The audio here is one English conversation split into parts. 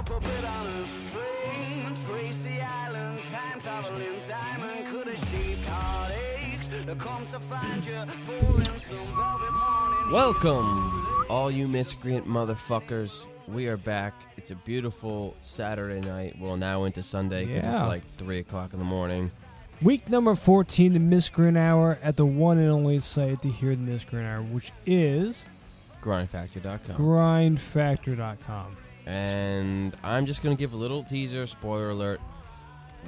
up a bit on a string. Tracy Island, time traveling diamond. Could a sheep heartaches come to find you for in some velvet morning. Welcome, all you miscreant motherfuckers. We are back. It's a beautiful Saturday night. Well, now into Sunday because it's like 3 o'clock in the morning. Week number 14, the Miscreant Hour, at the one and only site to hear the Miscreant Hour, which is GrindFactor.com. GrindFactor.com. And I'm just going to give a little teaser, spoiler alert.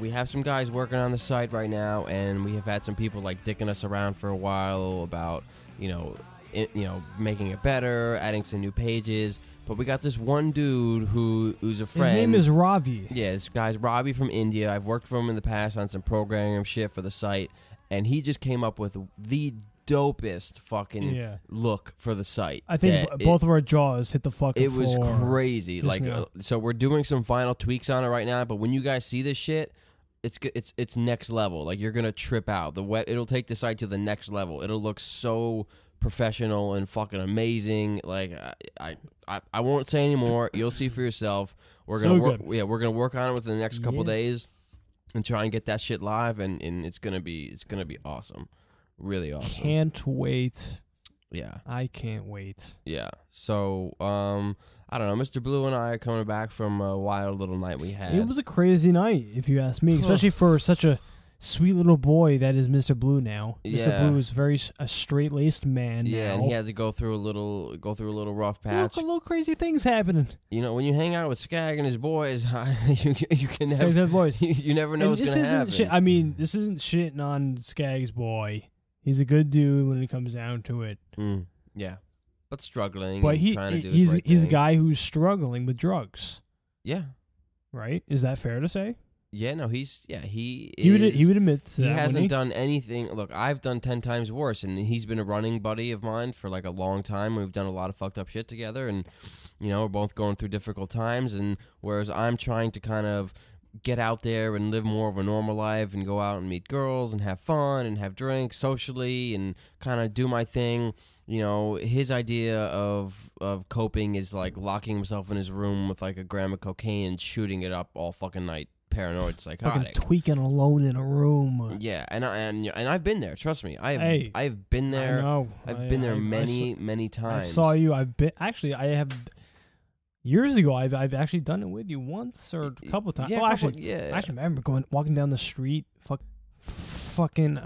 We have some guys working on the site right now, and we have had some people like dicking us around for a while about, making it better, adding some new pages. But we got this one dude who's a friend. His name is Ravi. Yeah, this guy's Robbie from India. I've worked for him in the past on some programming shit for the site, and he just came up with the dopest fucking look for the site. I think both of our jaws hit the fucking floor. It was crazy. So we're doing some final tweaks on it right now, but when you guys see this shit, it's next level. Like, you're gonna trip out. It'll take the site to the next level. It'll look so professional and fucking amazing. Like, I won't say anymore. You'll see for yourself. We're gonna work on it within the next couple days and try and get that shit live, and it's gonna be awesome. Really awesome. Can't wait. Yeah. I can't wait. Yeah. So, I don't know. Mr. Blue and I are coming back from a wild little night we had. It was a crazy night, if you ask me, especially for such a sweet little boy that is Mr. Blue now. Yeah. Mr. Blue is a straight-laced man now. And he had to go through a little rough patch. Little crazy things happening. You know, when you hang out with Scag and his boys, you can never. Scag's boys. You never know what's going to happen. This isn't shitting on Scag's boy. He's a good dude when it comes down to it. Yeah, but struggling. But he's a guy who's struggling with drugs. Yeah. Right? Is that fair to say? Yeah, no, he would admit to that. He hasn't done anything. Look, I've done 10 times worse, and he's been a running buddy of mine for like a long time. We've done a lot of fucked up shit together, and we're both going through difficult times. And whereas I'm trying to kind of get out there and live more of a normal life and go out and meet girls and have fun and have drinks socially and kind of do my thing, his idea of coping is like locking himself in his room with like a gram of cocaine and shooting it up all fucking night. Paranoid, psychotic, fucking tweaking alone in a room. Yeah, and I've been there. Trust me, I've been there. I know. I've been there many times. I saw you. I have. Years ago, I've actually done it with you once or a couple times. Yeah, I remember walking down the street, fucking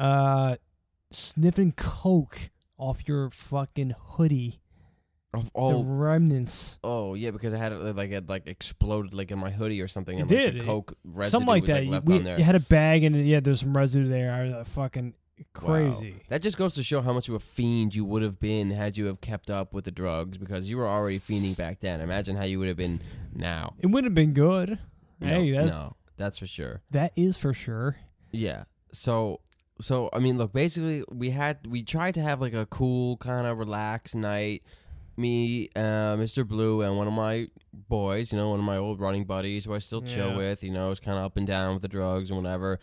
sniffing coke off your fucking hoodie. Of all the remnants. Oh yeah, because I had it exploded like in my hoodie or something. It and did. The coke residue something like was, that. left on there. You had a bag and there's some residue there. Fucking crazy. Wow. That just goes to show how much of a fiend you would have been had you have kept up with the drugs, because you were already fiending back then. Imagine how you would have been now. It would have been good. That's for sure. That is for sure. Yeah. So I mean, look, basically we tried to have like a cool kind of relaxed night. Me, Mr. Blue, and one of my boys, one of my old running buddies who I still chill with, was kind of up and down with the drugs and whatever.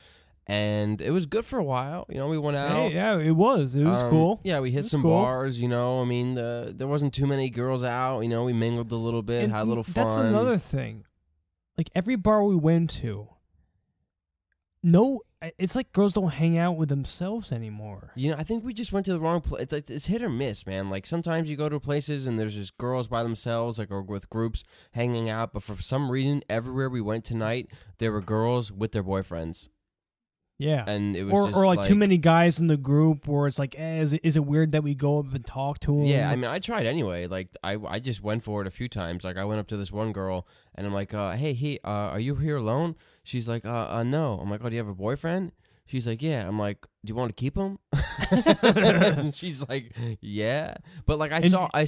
And it was good for a while. We went out. Yeah, it was. It was cool. Yeah, we hit some bars, I mean, there wasn't too many girls out. We mingled a little bit, had a little fun. That's another thing. Like, every bar we went to, it's like girls don't hang out with themselves anymore. I think we just went to the wrong place. It's hit or miss, man. Like, sometimes you go to places and there's just girls by themselves, like, or with groups hanging out. But for some reason, everywhere we went tonight, there were girls with their boyfriends. Yeah, and it was or like too many guys in the group, where it's like, is it weird that we go up and talk to them? Yeah, I mean, I tried anyway. Like, I just went for it a few times. Like, I went up to this one girl and I'm like, hey, are you here alone? She's like, no. I'm like, oh, do you have a boyfriend? She's like, yeah. I'm like, do you want to keep him? And she's like, yeah. But like, I saw her.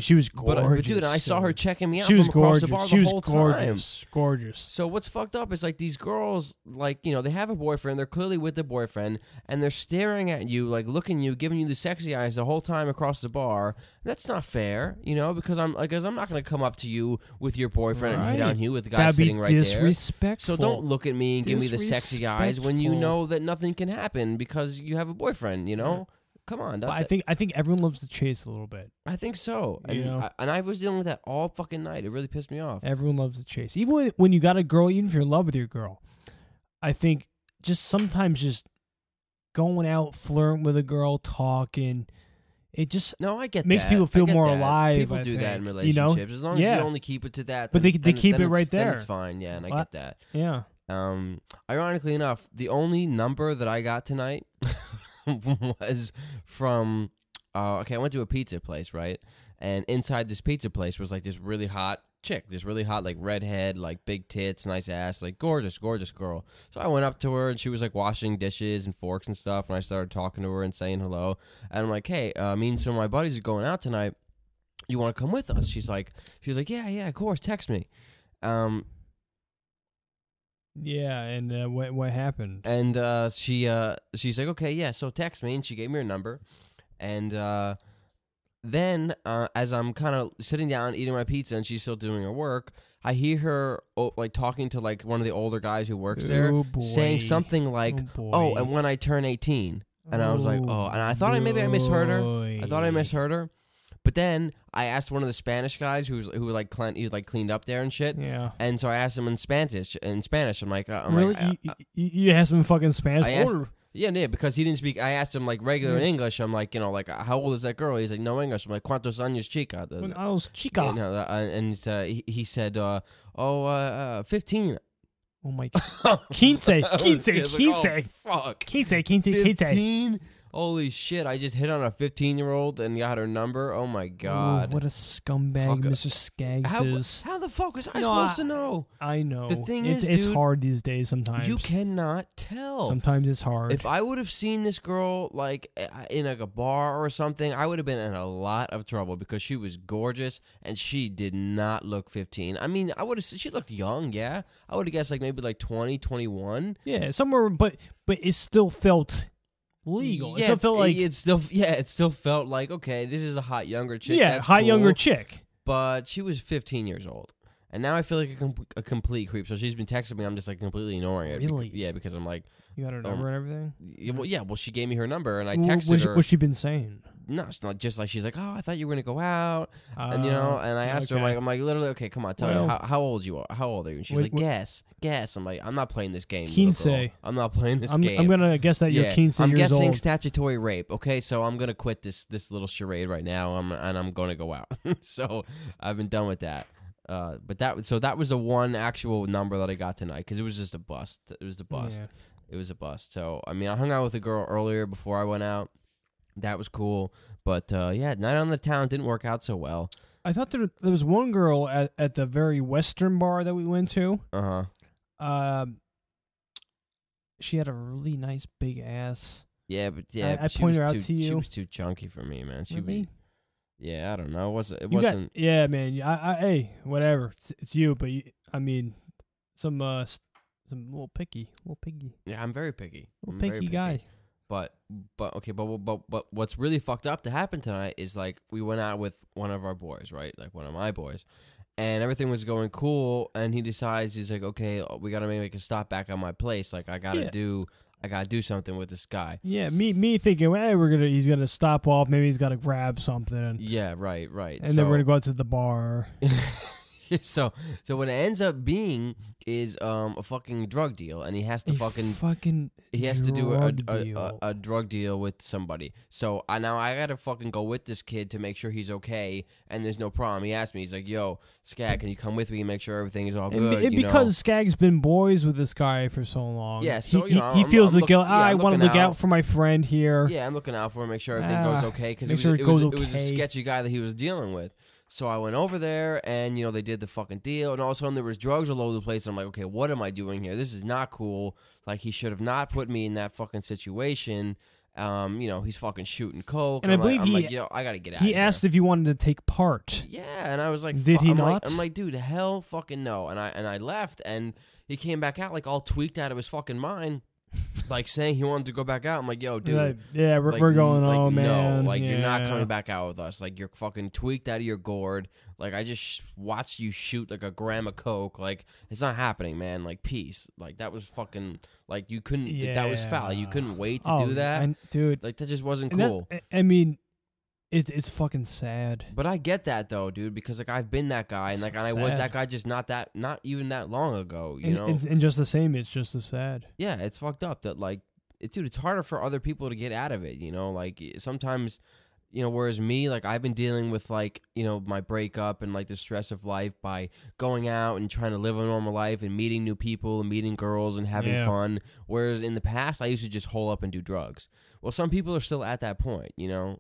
She was gorgeous. But dude, I saw her checking me out. She was from gorgeous. Across the bar the whole time. Gorgeous. So what's fucked up is like these girls, like, they have a boyfriend. They're clearly with their boyfriend, and they're staring at you, like looking at you, giving you the sexy eyes the whole time across the bar. That's not fair, because I'm not gonna come up to you with your boyfriend and hit on you with the guy sitting right there. That'd be disrespectful. So don't look at me and give me the sexy eyes when you know that nothing can happen because you have a boyfriend. Come on. But I think everyone loves the chase a little bit. I think so. And, You know? I was dealing with that all fucking night. It really pissed me off. Everyone loves the chase. Even when you got a girl, even if you're in love with your girl, I think just sometimes just going out, flirting with a girl, talking, it just No, I get makes that. people feel I get more that. alive. People I do think. that in You relationships. know? As long as you only keep it to that. But then, they keep it then right then there. it's fine. Yeah, and I Well, get that. Yeah. Ironically enough, the only number that I got tonight was from. Okay, I went to a pizza place, right? And inside this pizza place was like this really hot chick, this really hot like redhead, like big tits, nice ass, like gorgeous girl. So I went up to her and she was like washing dishes and forks and stuff, and I started talking to her and saying hello. And I'm like, hey, me and some of my buddies are going out tonight. You want to come with us? She's like, yeah, of course. Text me. Yeah, and what happened? And she's like, okay, yeah, so text me, and she gave me her number. And then as I'm kind of sitting down eating my pizza and she's still doing her work, I hear her like talking to like one of the older guys who works there, saying something like, oh, and when I turn 18. And I was like, oh, and I thought maybe I misheard her. But then I asked one of the Spanish guys who cleaned up there and shit. Yeah. And so I asked him in Spanish. I'm like, really? You asked him in fucking Spanish? Yeah, because he didn't speak. I asked him like regular in English. I'm like, like how old is that girl? He's like, no English. I'm like, ¿Cuántos años, chica? ¿Cuántos, chica? And he said, 15. Oh my God. 15. Fuck. 15. 15? Holy shit, I just hit on a 15-year-old and got her number. Oh, my God. Ooh, what a scumbag Mr. Skaggs is. How the fuck was I supposed to know? I know. The thing is, dude, it's hard these days sometimes. You cannot tell. Sometimes it's hard. If I would have seen this girl like in like a bar or something, I would have been in a lot of trouble because she was gorgeous and she did not look 15. I mean, she looked young, yeah. I would have guessed like maybe like 20, 21. Yeah, somewhere, but it still felt legal. Yeah, it still felt like, okay, this is a hot younger chick. Yeah, that's hot cool. younger chick. But she was 15 years old. And now I feel like a complete creep. So she's been texting me. I'm just like completely ignoring it. Really? Because I'm like, you got her number and everything? Well, she gave me her number and I texted her. What's she been saying? No, it's not just like she's like, oh, I thought you were gonna go out, and and I asked her, I'm like, literally, okay, come on, tell me how old you are, how old are you? And she's like, guess. I'm like, I'm not playing this game. 15. I'm not playing this game. I'm gonna guess that you're 15 years old. I'm guessing statutory rape. Okay, so I'm gonna quit this little charade right now, and I'm gonna go out. So I've been done with that. But that was the one actual number that I got tonight because it was just a bust. It was a bust. Yeah. It was a bust. So I mean, I hung out with a girl earlier before I went out. That was cool, but night on the town didn't work out so well. I thought there was one girl at the very western bar that we went to. She had a really nice big ass. Yeah, but yeah, I pointed her out to you. She was too chunky for me, man. Really? Yeah, I don't know. It wasn't. Yeah, man. Hey, whatever. It's you, but I mean, some little piggy. Yeah, I'm very picky. Little picky guy. But what's really fucked up to happen tonight is like we went out with one of our boys, right? Like one of my boys, and everything was going cool. And he decides he's like, okay, we gotta make a stop back on my place. Like I gotta do something with this guy. Yeah, me thinking, hey, he's gonna stop off. Maybe he's gotta grab something. Yeah, right. And then we're gonna go out to the bar. So what it ends up being is a fucking drug deal, and he has to do a drug deal with somebody. So now I gotta fucking go with this kid to make sure he's okay, and there's no problem. He asked me, he's like, "Yo, Scag, can you come with me and make sure everything is all good?" Because Skag's been boys with this guy for so long. Yeah, so he feels the guilt. I want to look out for my friend here. Yeah, I'm looking out for him, make sure everything goes okay, because it was a sketchy guy that he was dealing with. So I went over there, and, they did the fucking deal, and all of a sudden there was drugs all over the place, and I'm like, okay, what am I doing here? This is not cool. Like, he should have not put me in that fucking situation. He's fucking shooting coke. And I believe I gotta get out of here. He asked if you wanted to take part. Yeah, and I was like, did he not? I'm like, dude, hell fucking no. And I left, and he came back out, like, all tweaked out of his fucking mind. like saying he wanted to go back out. I'm like, yo, dude. Like, yeah, like, we're going like, home, man. No, like yeah. you're not coming back out with us. Like you're fucking tweaked out of your gourd. Like I just watched you shoot like a gram of coke. Like it's not happening, man. Like peace. Like that was fucking like you couldn't. Yeah. That was foul. You couldn't wait to do that, dude. Like that just wasn't And cool. I mean, it's fucking sad. But I get that though, dude, because like I've been that guy, and like I was that guy just not even that long ago, you know. And just the same, it's just as sad. Yeah, it's fucked up that like, dude, it's harder for other people to get out of it, you know. Like sometimes, you know, whereas me, like I've been dealing with like, you know, my breakup and like the stress of life by going out and trying to live a normal life and meeting new people and meeting girls and having fun. Whereas in the past, I used to just hole up and do drugs. Well, some people are still at that point, you know.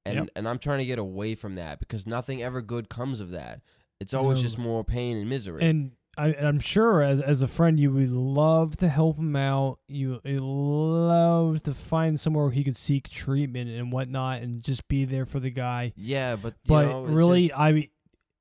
And I'm trying to get away from that because nothing ever good comes of that. It's always just more pain and misery. And I'm sure as a friend, you would love to help him out. You would love to find somewhere where he could seek treatment and whatnot and just be there for the guy. Yeah, but really,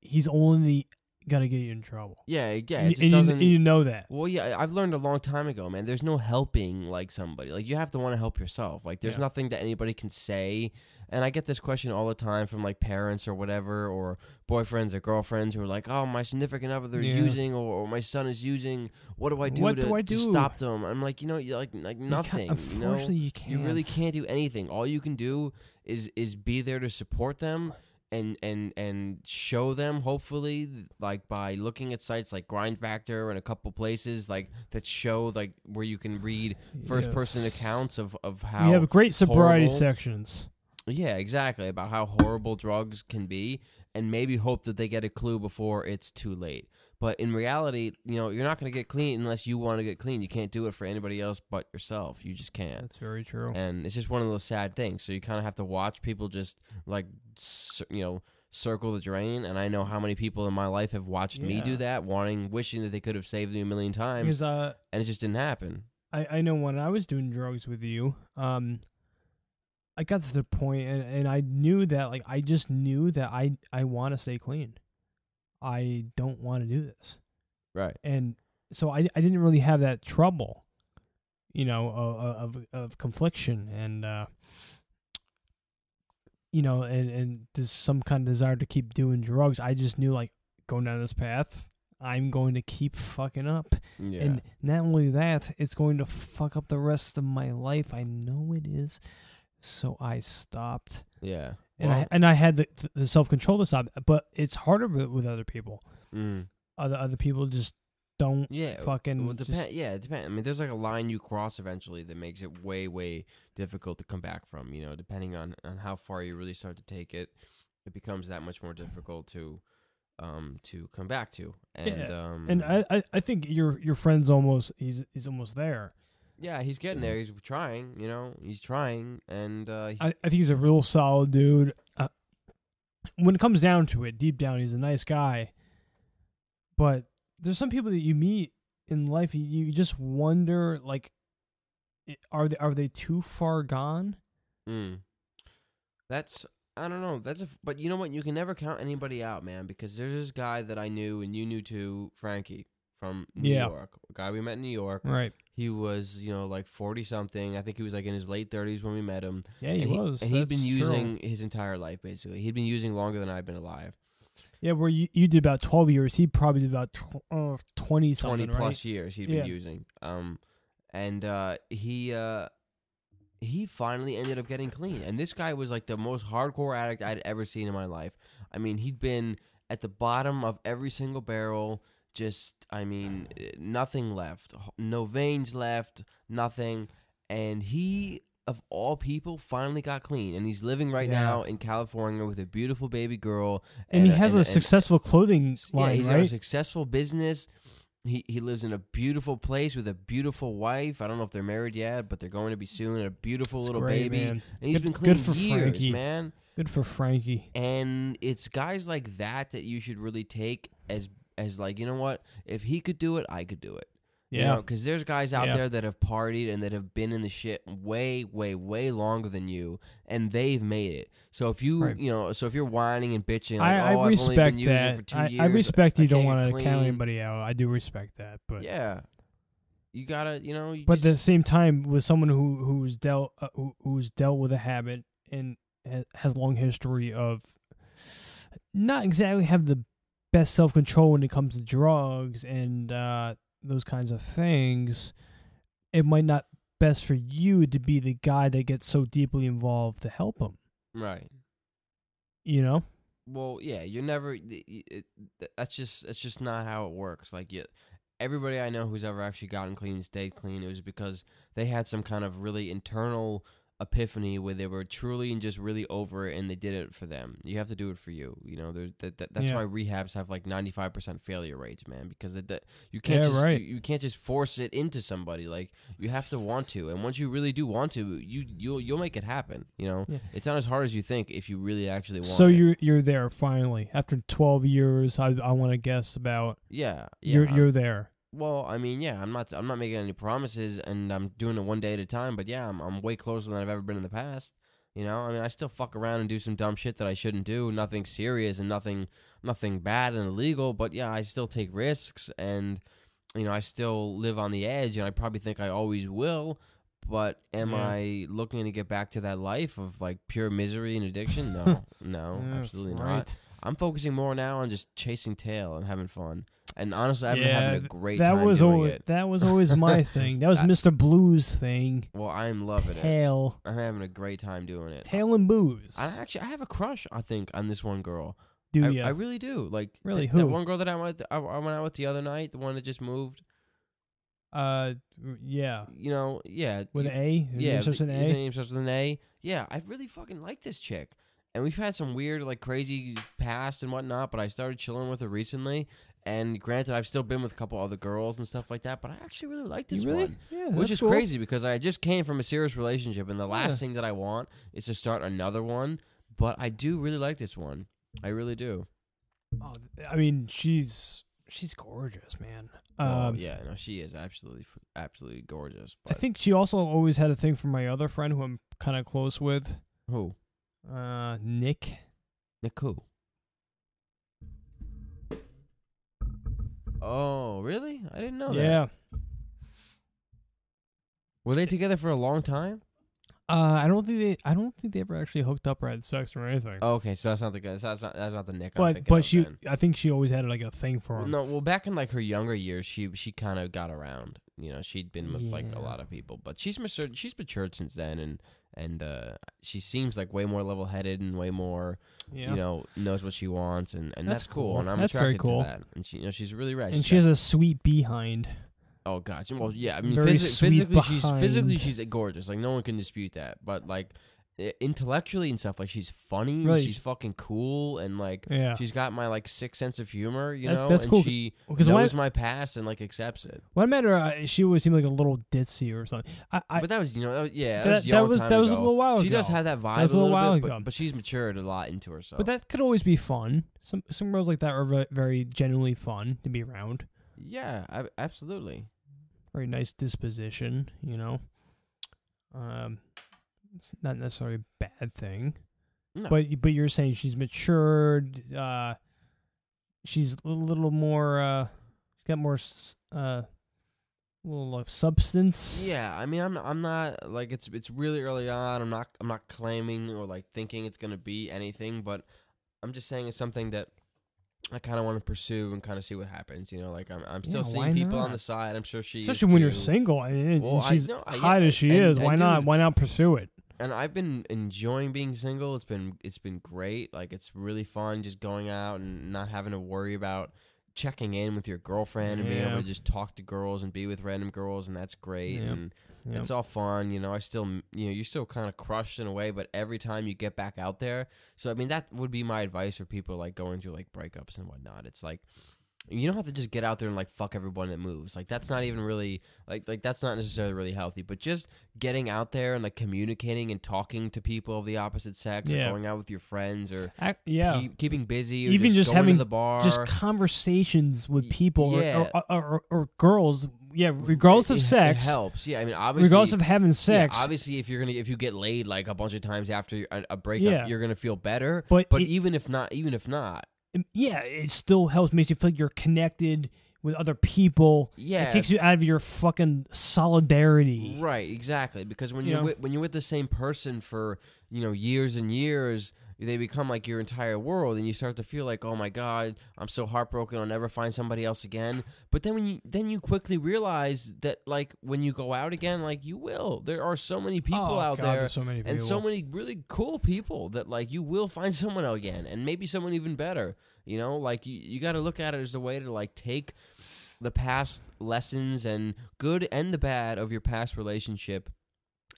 he's only got to get you in trouble. Yeah, it just and doesn't. You know that. Well, yeah, I've learned a long time ago, man. There's no helping like somebody. Like you have to want to help yourself. Like there's nothing that anybody can say. And I get this question all the time from like parents or whatever, or boyfriends or girlfriends who are like, "Oh, my significant other is using, or my son is using. What do I do to stop them?" I'm like, you know, you're like nothing. Unfortunately, you can't. You really can't do anything. All you can do is be there to support them and show them, hopefully, like by looking at sites like GrindFactor and a couple places like that show like where you can read first person accounts of how you have great sobriety horrible sections. Yeah, exactly, about how horrible drugs can be, and maybe hope that they get a clue before it's too late. But in reality, you know, you're not going to get clean unless you want to get clean. You can't do it for anybody else but yourself. You just can't. That's very true. And it's just one of those sad things. So you kind of have to watch people just, like, you know, circle the drain. And I know how many people in my life have watched me do that, wishing that they could have saved me a million times, and it just didn't happen. I know when I was doing drugs with you, I got to the point, and I knew that, like, I just knew that I want to stay clean. I don't want to do this. Right. And so I didn't really have that trouble, you know, of confliction and, you know, and there's some kind of desire to keep doing drugs. I just knew, like, going down this path, I'm going to keep fucking up. Yeah. And not only that, it's going to fuck up the rest of my life. I know it is. So I stopped. Yeah. And I had the self-control to stop, but it's harder with other people. Mm. Other people just don't fucking... Well, it depends. I mean, there's like a line you cross eventually that makes it way, way difficult to come back from, you know, depending on how far you really start to take it. It becomes that much more difficult to come back to. And I think your friend's almost... He's almost there. Yeah, he's getting there. He's trying, you know. He's trying, and I think he's a real solid dude. When it comes down to it, deep down, he's a nice guy. But there's some people that you meet in life, you just wonder, like, are they too far gone? That's, I don't know. But you know what? You can never count anybody out, man, because there's this guy that I knew, and you knew too, Frankie. From New York, a guy we met in New York. Right. He was, you know, like 40-something. I think he was like in his late 30s when we met him. Yeah, he was. And he'd been using his entire life, basically. He'd been using longer than I'd been alive. Yeah, where you did about 12 years. He probably did about 20-something, 20-plus years he'd been using. And he finally ended up getting clean. And this guy was like the most hardcore addict I'd ever seen in my life. I mean, he'd been at the bottom of every single barrel. Just, I mean, nothing left. No veins left, nothing. And he, of all people, finally got clean. And he's living right now in California with a beautiful baby girl. And he has a successful clothing line, he's right? got a successful business. He lives in a beautiful place with a beautiful wife. I don't know if they're married yet, but they're going to be soon. And a beautiful little baby. Man. And he's been clean for years, Frankie. man. Good for Frankie. And it's guys like that you should really take as like, you know what? If he could do it, I could do it. Yeah. You know, because there's guys out there that have partied and that have been in the shit way, way, way longer than you, and they've made it. So if you, you know, if you're whining and bitching, like, I I've respect only been using that. for 2 years. I respect you don't want to count anybody out. I do respect that, but yeah, you gotta, But at the same time, with someone who's dealt with a habit and has a long history of not exactly have the best self-control when it comes to drugs and those kinds of things, it might not best for you to be the guy that gets so deeply involved to help him. Right. Well, yeah, you're never. That's just not how it works. Like, everybody I know who's ever actually gotten clean and stayed clean, it was because they had some kind of really internal epiphany where they were truly and just really over it, and they did it for them. You have to do it for you. That's why rehabs have like 95% failure rates, man. Because you can't you can't just force it into somebody. Like, you have to want to, and once you really do want to, you'll make it happen. It's not as hard as you think if you really actually want. So you're there finally after 12 years. I want to guess about. Yeah. You're there. Well, I mean, yeah, I'm not making any promises, and I'm doing it one day at a time. But yeah, I'm way closer than I've ever been in the past. I mean, I still fuck around and do some dumb shit that I shouldn't do. Nothing serious and nothing bad and illegal. But yeah, I still take risks, and I still live on the edge, and I probably think I always will. But am I looking to get back to that life of like pure misery and addiction? No, absolutely not. I'm focusing more now on just chasing tail and having fun. And honestly, I've been having a great time doing it. That was always my thing. That was Mr. Blue's thing. Well, I'm loving Tail. it. I'm having a great time doing it. Tail and booze. I have a crush, I think, on this one girl. Do you? I really do. Like, really, who? That one girl that I went out with the other night, the one that just moved. Yeah. With an A? Yeah. His name starts with an A. Yeah, I really fucking like this chick. And we've had some weird, like, crazy past and whatnot, but I started chilling with her recently. And granted, I've still been with a couple other girls and stuff like that, but I actually really like this one. Yeah, which is cool. crazy because I just came from a serious relationship, and the last thing that I want is to start another one. But I do really like this one. I really do. Oh, I mean, she's gorgeous, man. She is absolutely gorgeous. But I think she also always had a thing for my other friend who I'm kind of close with. Who? Nick. Nick who? Oh, really? I didn't know that. Yeah. Were they together for a long time? I don't think they ever actually hooked up or had sex or anything. Oh, okay, so that's not the guy. That's not the Nick. But I think she always had like a thing for him. Well, back in like her younger years, she kind of got around. She'd been with like a lot of people, but she's matured since then, and she seems like way more level-headed and way more, knows what she wants, and that's cool. And I'm attracted to that. And she's really right. And she has a sweet behind. Oh gosh, well yeah, I mean Very physically she's gorgeous. Like no one can dispute that. But like intellectually and stuff, like she's funny, really? She's fucking cool, and like she's got my like sick sense of humor, that's and cool. she knows my past and like accepts it. When I met her, she always seemed like a little ditzy or something. But that was that was a little while ago. She does have that vibe. That was a little while bit, ago. but she's matured a lot into herself. But that could always be fun. Some girls like that are very genuinely fun to be around. Yeah, absolutely. Very nice disposition, It's not necessarily a bad thing. No. But you're saying she's matured. She's a little more. Got more. Little substance. Yeah, I mean, I'm not like it's really early on. I'm not claiming or like thinking it's gonna be anything, but I'm just saying it's something that I kind of want to pursue and kind of see what happens. Like I'm still seeing people on the side. I'm sure she especially is when too. you're single. Well, she's hot as she is. Why not? Why not pursue it? And I've been enjoying being single. It's been great. Like it's really fun just going out and not having to worry about checking in with your girlfriend and being able to just talk to girls and be with random girls, and that's great. And it's all fun. I still you're still kind of crushed in a way, but every time you get back out there. So I mean that would be my advice for people like going through like breakups and whatnot. It's like you don't have to just get out there and like fuck everyone that moves. Like that's not even really like that's not necessarily really healthy. But just getting out there and like communicating and talking to people of the opposite sex, or going out with your friends, or keeping busy, or even just going having to the bar, just conversations with people or girls. Yeah, regardless of sex, it helps. Yeah, I mean, obviously, regardless of having sex. Yeah, obviously, if you get laid like a bunch of times after a breakup, you're gonna feel better. But even if not. Yeah, it still helps. Makes you feel like you're connected with other people. Yeah. It takes you out of your fucking solidarity. Right, exactly. Because when You know? when you're with the same person for, years and years, they become like your entire world, and you start to feel like, oh my God, I'm so heartbroken, I'll never find somebody else again. But then you quickly realize that, like, when you go out again, like, you will. There are so many people out there, there's so many people. and so many really cool people that, like, you will find someone again, and maybe someone even better. Like, you got to look at it as a way to, like, take the past lessons and good and the bad of your past relationship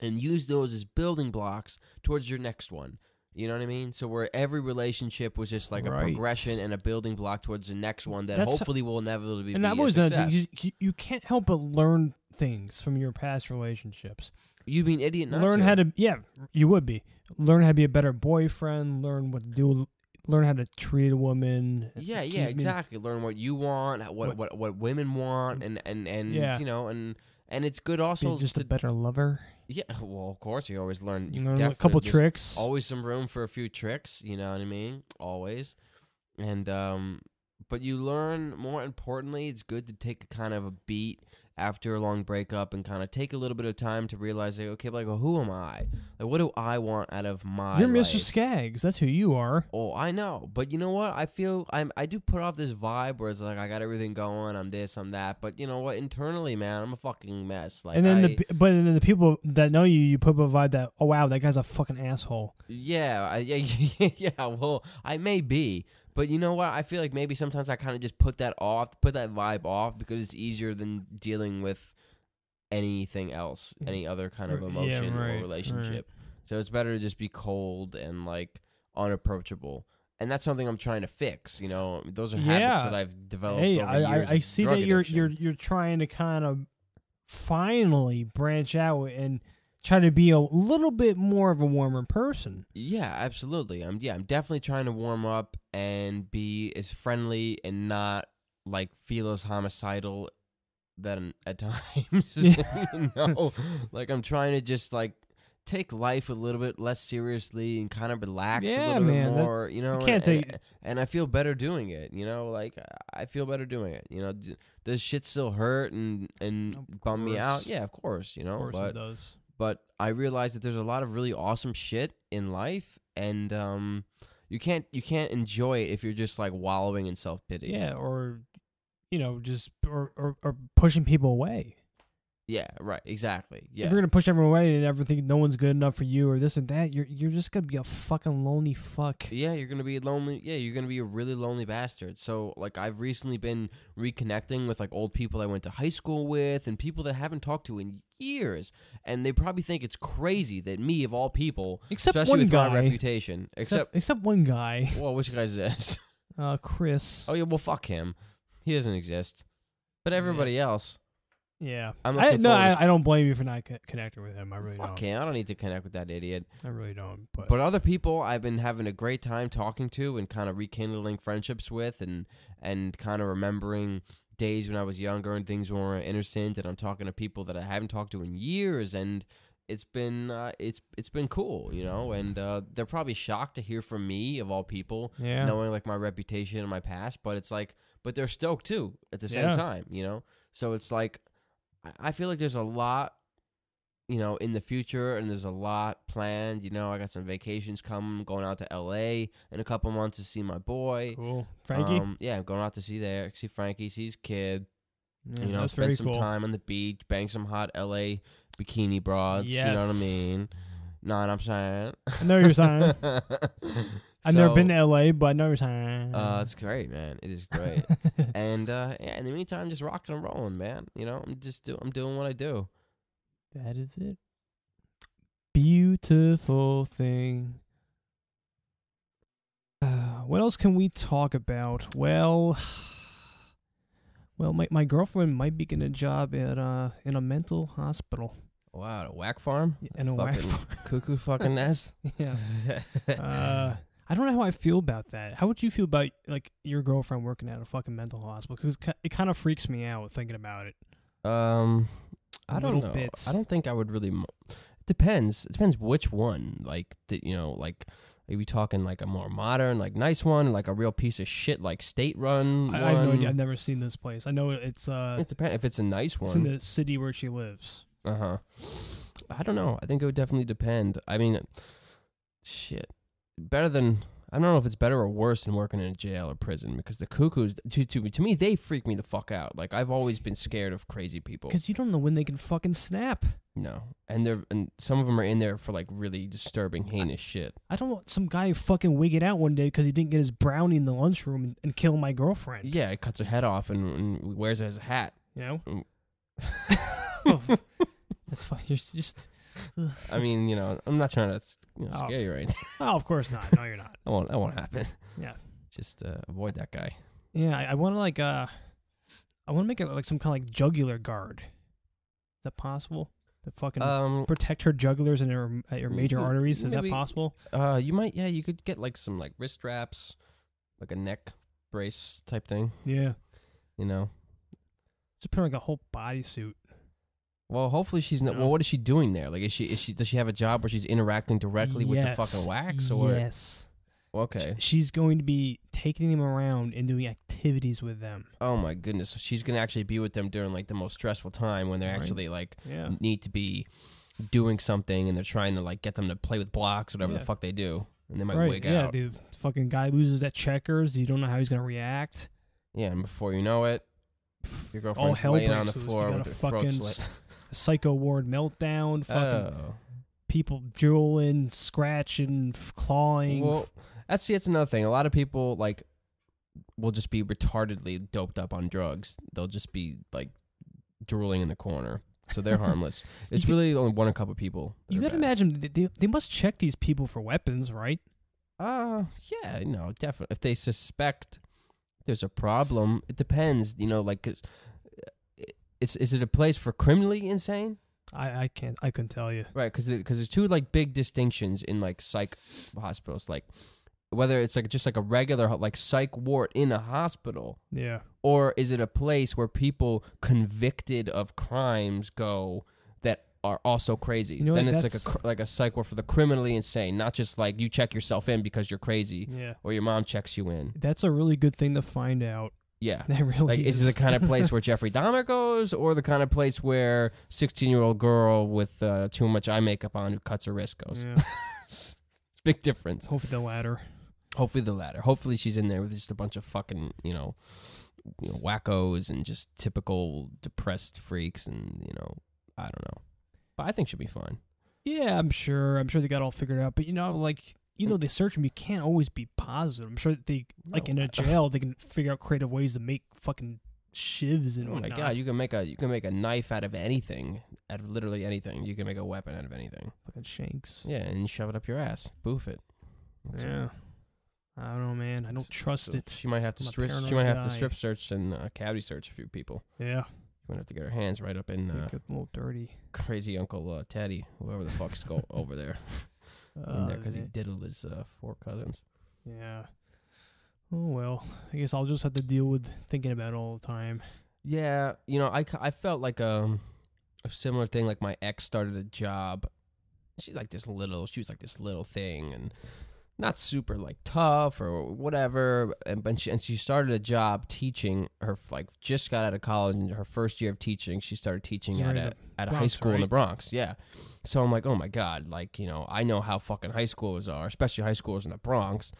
and use those as building blocks towards your next one. You know what I mean? So where every relationship was just like a progression and a building block towards the next one that hopefully will inevitably be a success. You can't help but learn things from your past relationships. You'd be an idiot not Learn to. how to, you would be. Learn how to be a better boyfriend. Learn what to do. Learn how to treat a woman. Yeah, exactly. Learn what you want, what women want, and and it's good also be just a better lover. Yeah, well, of course, you always learn. You learn a couple tricks. Always some room for a few tricks. You know what I mean? Always, and but you learn. More importantly, it's good to take a kind of a beat after a long breakup and kind of take a little bit of time to realize, like, okay, like, well, who am I? Like, what do I want out of my You're life? Mr. Scaggs. That's who you are. Oh, I know. But you know what? I feel I do put off this vibe where it's like, I got everything going, I'm this, I'm that. But you know what? Internally, man, I'm a fucking mess. Like, and then the people that know you put up a vibe that, oh wow, that guy's a fucking asshole. Yeah, yeah. Well, I may be. But you know what? I feel like maybe sometimes I kind of just put that vibe off because it's easier than dealing with anything else, any other kind of emotion or relationship. Right. So it's better to just be cold and, like, unapproachable. And that's something I'm trying to fix. Those are habits that I've developed over years. I see that you're trying to kind of finally branch out and try to be a little bit more of a warmer person. Yeah, absolutely. I'm definitely trying to warm up and be as friendly and not, like, feel as homicidal than at times. Like, I'm trying to just, like, take life a little bit less seriously and kind of relax a little bit more, and I feel better doing it, like, I feel better doing it. Does shit still hurt and bum me out? Yeah, of course, Of course it does. But I realize that there's a lot of really awesome shit in life, and you can't enjoy it if you're just, like, wallowing in self-pity. Yeah, or just or pushing people away. Yeah, right, exactly. Yeah. If you're gonna push everyone away and ever think no one's good enough for you or this and that, you're just gonna be a fucking lonely fuck. Yeah, you're gonna be lonely. Yeah, you're gonna be a really lonely bastard. So, like, I've recently been reconnecting with, like, old people I went to high school with and people that I haven't talked to in years, and they probably think it's crazy that me, of all people, except especially one with guy, my reputation, except one guy. Well, which guy is this? Chris. Oh yeah, well, fuck him. He doesn't exist. But everybody else. Yeah, I don't blame you for not connecting with him. I really don't. Okay, I don't need to connect with that idiot. I really don't. But other people I've been having a great time talking to and kind of rekindling friendships with and kind of remembering days when I was younger and things were more innocent. And I'm talking to people that I haven't talked to in years, and it's been cool, And they're probably shocked to hear from me, of all people, knowing, like, my reputation and my past. But it's like, but they're stoked too at the same time, So it's like, I feel like there's a lot, in the future, and there's a lot planned. I got some vacations coming, going out to L.A. in a couple months to see my boy. Cool. Frankie? Yeah, I'm going out to see Frankie, see his kid. Yeah, that's spend very some cool. time on the beach, bang some hot L.A. bikini broads. Yes. You know what I mean? Know what I'm saying? I know what you're saying. I've never been to L.A., but I know what you're saying. It's great, man. It is great. And in the meantime, just rocking and rolling, man. I'm doing what I do. That is it. Beautiful thing. What else can we talk about? Well, my girlfriend might be getting a job at in a mental hospital. Wow, a whack farm? In a whack farm. Cuckoo fucking nest? Yeah. I don't know how I feel about that. How would you feel about, like, your girlfriend working at a fucking mental hospital? Because it kind of freaks me out thinking about it. I don't know. I don't think I would really. It depends. It depends which one. Like, Are we talking like a more modern, like nice one, like a real piece of shit, like state-run I one? have no idea. I've never seen this place. I know it's It depends if it's a nice it's in one. the city where she lives. I don't know. I think it would definitely depend. I mean, shit. Better than, I don't know if it's better or worse than working in a jail or prison, because the cuckoos, to me, they freak me the fuck out. Like, I've always been scared of crazy people. Because you don't know when they can fucking snap. No. And some of them are in there for, like, really disturbing, heinous shit. I don't want some guy fucking wigging out one day because he didn't get his brownie in the lunchroom and kill my girlfriend. Yeah, it cuts her head off and wears it as a hat. You know? Mm. That's fine. You're just... I mean, you know, I'm not trying to scare you or anything. Oh, of course not. No, you're not. That won't happen. Yeah. Just avoid that guy. Yeah, I want to like I want to make it like some kind of like jugular guard. Is that possible? To fucking protect her jugulars and her major arteries. Is that possible? You could get like some like wrist straps, like a neck brace type thing. Yeah. You know. Just put on like a whole bodysuit. Well, hopefully she's not. Well, what is she doing there? Like, does she have a job where she's interacting directly with the fucking wax? Or yes. Okay. She's going to be taking them around and doing activities with them. Oh my goodness! So she's gonna actually be with them during like the most stressful time when they're actually like need to be doing something and they're trying to like get them to play with blocks, whatever the fuck they do, and they might wig out. Yeah, the fucking guy loses at checkers. You don't know how he's gonna react. Yeah, and before you know it, your girlfriend's laying on the floor with her throat slit. Psycho ward meltdown, fucking people drooling, scratching, clawing. Well, that's another thing. A lot of people like will just be retardedly doped up on drugs. They'll just be like drooling in the corner, so they're harmless. It's really only one a couple people. You gotta imagine they must check these people for weapons, right? Yeah, no, definitely. If they suspect there's a problem, it depends. You know, like. Is it a place for criminally insane? I couldn't tell you. Right, because there's two like big distinctions in like psych hospitals, like whether it's like just like a regular like psych ward in a hospital, or is it a place where people convicted of crimes go that are also crazy? You know, then it's like a psych ward for the criminally insane, not just like you check yourself in because you're crazy, or your mom checks you in. That's a really good thing to find out. Yeah. That really is it the kind of place where Jeffrey Dahmer goes, or the kind of place where 16-year-old girl with too much eye makeup on who cuts her wrist goes? Yeah. It's a big difference. Hopefully the latter. Hopefully she's in there with just a bunch of fucking, wackos and just typical depressed freaks and, I don't know. But I think she'll be fine. Yeah, I'm sure they got all figured out. But, like... they search them, you can't always be positive. I'm sure that they, in a jail, they can figure out creative ways to make fucking shivs and whatnot. Oh my god, you can make a knife out of anything, out of literally anything. You can make a weapon out of anything. Fucking shanks. Yeah, and you shove it up your ass, boof it. I don't know, man. I don't trust it. She might have to strip search and cavity search a few people. Yeah. She might have to get her hands right up in get a little dirty. Crazy Uncle Teddy, whoever the fuck's go over there. In there because he diddled his 4 cousins. Yeah. Oh well, I guess I'll just have to deal with thinking about it all the time. Yeah, I felt like a similar thing. Like my ex started a job. She was like this little thing, and not super like tough or whatever. And she started a job teaching. Her just got out of college, and her first year of teaching, she started teaching at a high school in the Bronx. Yeah. So I'm like, oh my god, I know how fucking high schoolers are, especially high schoolers in the Bronx.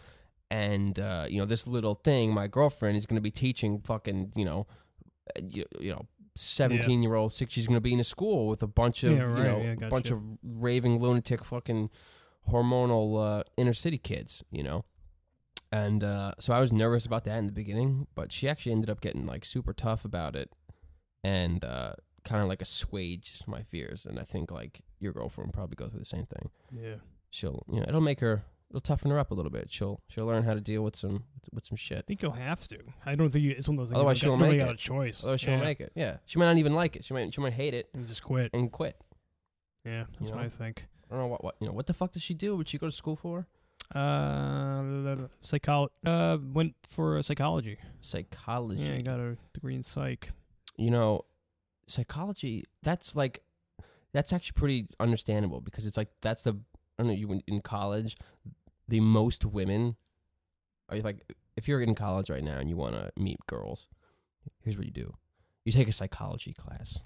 And this little thing, my girlfriend is going to be teaching fucking 17-year-old. She's going to be in a school with a bunch of bunch of raving lunatic fucking hormonal inner city kids, And so I was nervous about that in the beginning, but she actually ended up getting like super tough about it, and kind of like assuaged my fears. And I think like your girlfriend will probably go through the same thing. Yeah, she'll it'll toughen her up a little bit. She'll learn how to deal with some shit. I think you'll have to. I don't think it's one of those things. Otherwise, she won't make it. A choice. Otherwise, she won't make it. Yeah, she might not even like it. She might hate it and just quit. Yeah, that's what I think. I don't know what the fuck does she do? What'd she go to school for? Went for psychology. Psychology. Yeah, I got a degree in psych. Psychology. That's actually pretty understandable because it's like you in college. the most women are like, if you're in college right now and you want to meet girls, here's what you do. You take a psychology class.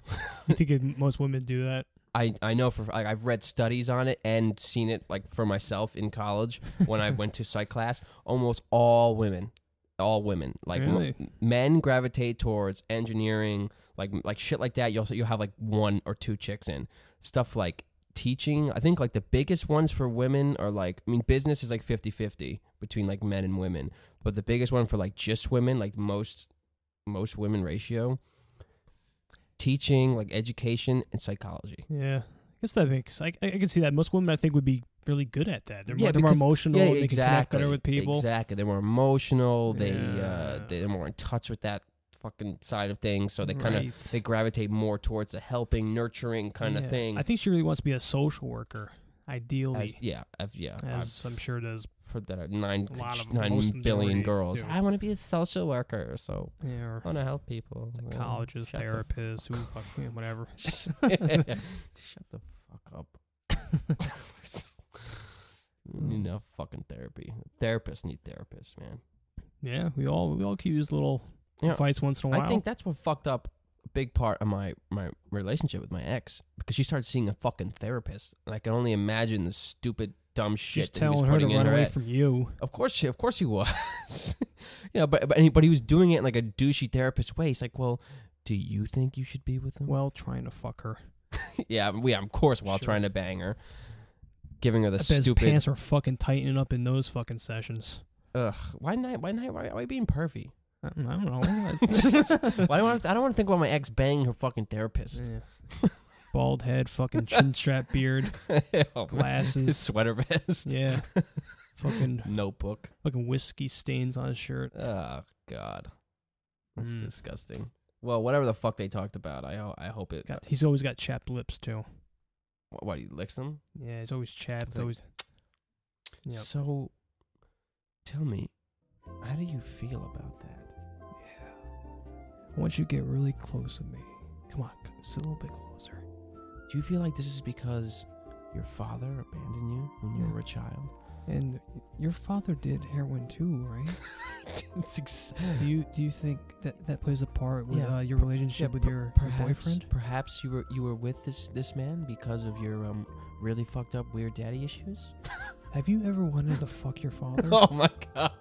You think most women do that? I know for like I've read studies on it and seen it like for myself in college when I went to psych class. Almost all women, like really? Men gravitate towards engineering, like shit like that. You'll have like 1 or 2 chicks in stuff like teaching. I think like the biggest ones for women are like, I mean, business is like 50-50 between like men and women, but the biggest one for like just women, like most women ratio. Teaching, like education and psychology. Yeah, I guess that makes. I can see that. Most women, I think, would be really good at that. They're more emotional. Yeah, they can connect better with people. Exactly. They're more emotional. They're more in touch with that fucking side of things. So they kind of they gravitate more towards a helping, nurturing kind of thing. I think she really wants to be a social worker, ideally. As I'm sure does. For that 9 billion girls. do. I want to be a social worker, so Yeah, I want to help people. Psychologists, therapists, who fuck whatever. Shut the fuck up. You need fucking therapy. Therapists need therapists, man. Yeah, we all could use little advice once in a while. I think that's what fucked up a big part of my relationship with my ex, because she started seeing a fucking therapist, and I can only imagine the stupid dumb shit. She's telling her to run away from you. Of course he was. But he was doing it in like a douchey therapist way. He's like, well, do you think you should be with him? Well, trying to fuck her. yeah, of course, while trying to bang her, giving her the stupid. His pants are fucking tightening up in those fucking sessions. Ugh, why are we being pervy? I don't know. I don't want to think about my ex banging her fucking therapist. Yeah. Bald head, fucking chin strap beard, glasses, sweater vest. Yeah. Fucking notebook. Fucking whiskey stains on his shirt. Oh God, that's disgusting. Well, whatever the fuck they talked about, I hope it. He's always got chapped lips too. What he licks them? Yeah, he's always chapped. Always. Yep. So, tell me, how do you feel about that? Yeah. I want you to get really close with me. Come on, sit a little bit closer. Do you feel like this is because your father abandoned you when you were a child? And your father did heroin too, right? Do you think that plays a part with your relationship with your boyfriend? Perhaps you were with this man because of your really fucked up weird daddy issues? Have you ever wanted to fuck your father? Oh my God.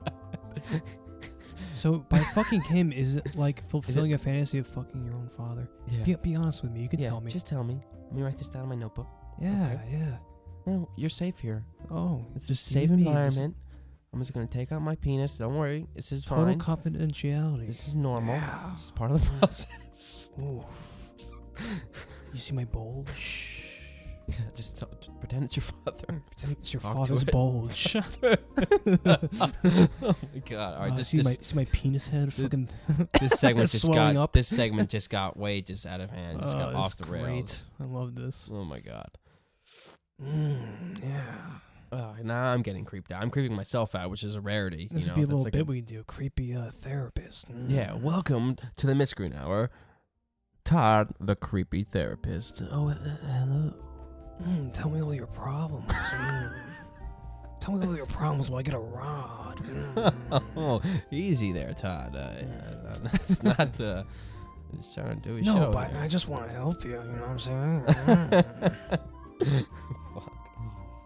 So by fucking him, is it like fulfilling a fantasy of fucking your own father? Yeah. Be honest with me. You can tell me. Just tell me. Let me write this down in my notebook. Yeah, okay? yeah. No, you're safe here. Oh, it's a safe environment. I'm just gonna take out my penis. Don't worry, this is total fine. Confidentiality. This is normal. Yeah. This is part of the process. Ooh. You see my bulge? Yeah, just pretend it's your father. Pretend it's your father's bulge. Oh my God! All right, see my penis head. Fucking this segment just got up. This segment just got way out of hand. Just got off the rails. I love this. Oh my God. Yeah. Now I'm getting creeped out. I'm creeping myself out, which is a rarity. This would be a little bit we do. Creepy therapist. Yeah. Welcome to the Miscreant Hour. Todd, the creepy therapist. Oh, hello. Tell me all your problems. Tell me all your problems while I get a rod. Oh, easy there, Todd. That's not the. I'm just trying to do a show. No, but I just want to help you. You know what I'm saying? Fuck.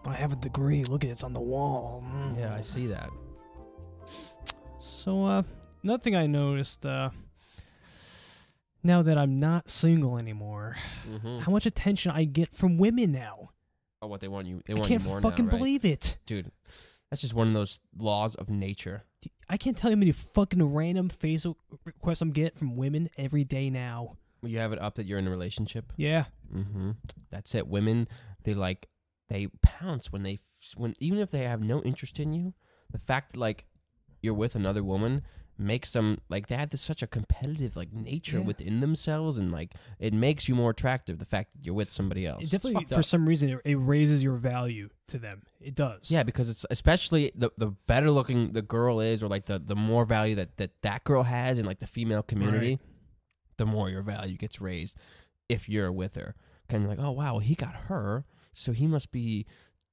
I have a degree. Look at it. It's on the wall. Yeah, I see that. So, another thing I noticed, now that I'm not single anymore, how much attention I get from women now. Oh, what they want you? They want you more now, right? I can't fucking believe it, dude. That's just one of those laws of nature. I can't tell you how many fucking random Facebook requests I'm getting from women every day now. You have it up that you're in a relationship. Yeah. That's it. Women, they pounce when even if they have no interest in you. The fact that you're with another woman makes them they have such a competitive nature within themselves, and it makes you more attractive. The fact that you're with somebody else. It definitely, for some reason, it raises your value to them. It does. Yeah, because it's especially the better looking the girl is, or the more value that girl has in the female community, right, the more your value gets raised if you're with her. Kind of oh wow, he got her, so he must be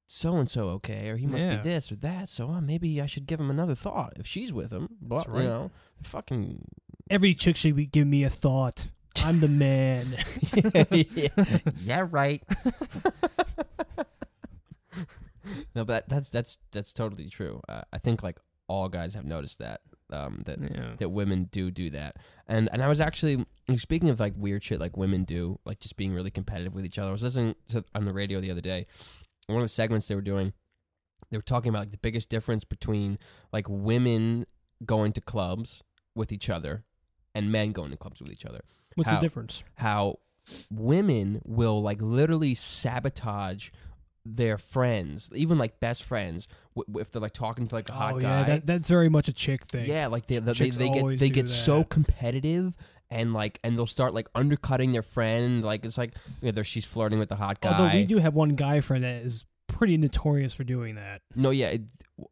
so-and-so okay, or he must be Yeah. this or that, so maybe I should give him another thought if she's with him. But, That's right. you know, fucking... Every chick should give me a thought. I'm the man. yeah, right. No, but that's totally true. I think, like, all guys have noticed that. That women do that, and I was actually speaking of like weird shit like women do, like just being really competitive with each other. I was listening on the radio the other day. One of the segments they were doing, they were talking about like the biggest difference between like women going to clubs with each other and men going to clubs with each other. What's the difference? How women will like literally sabotage their friends, even like best friends, if they're like talking to like a hot guy. Yeah, that's very much a chick thing. Yeah, like they Chicks get so competitive, and they'll start like undercutting their friend. Like it's like she's flirting with the hot guy. Although we do have one guy friend that is pretty notorious for doing that. No, yeah. Who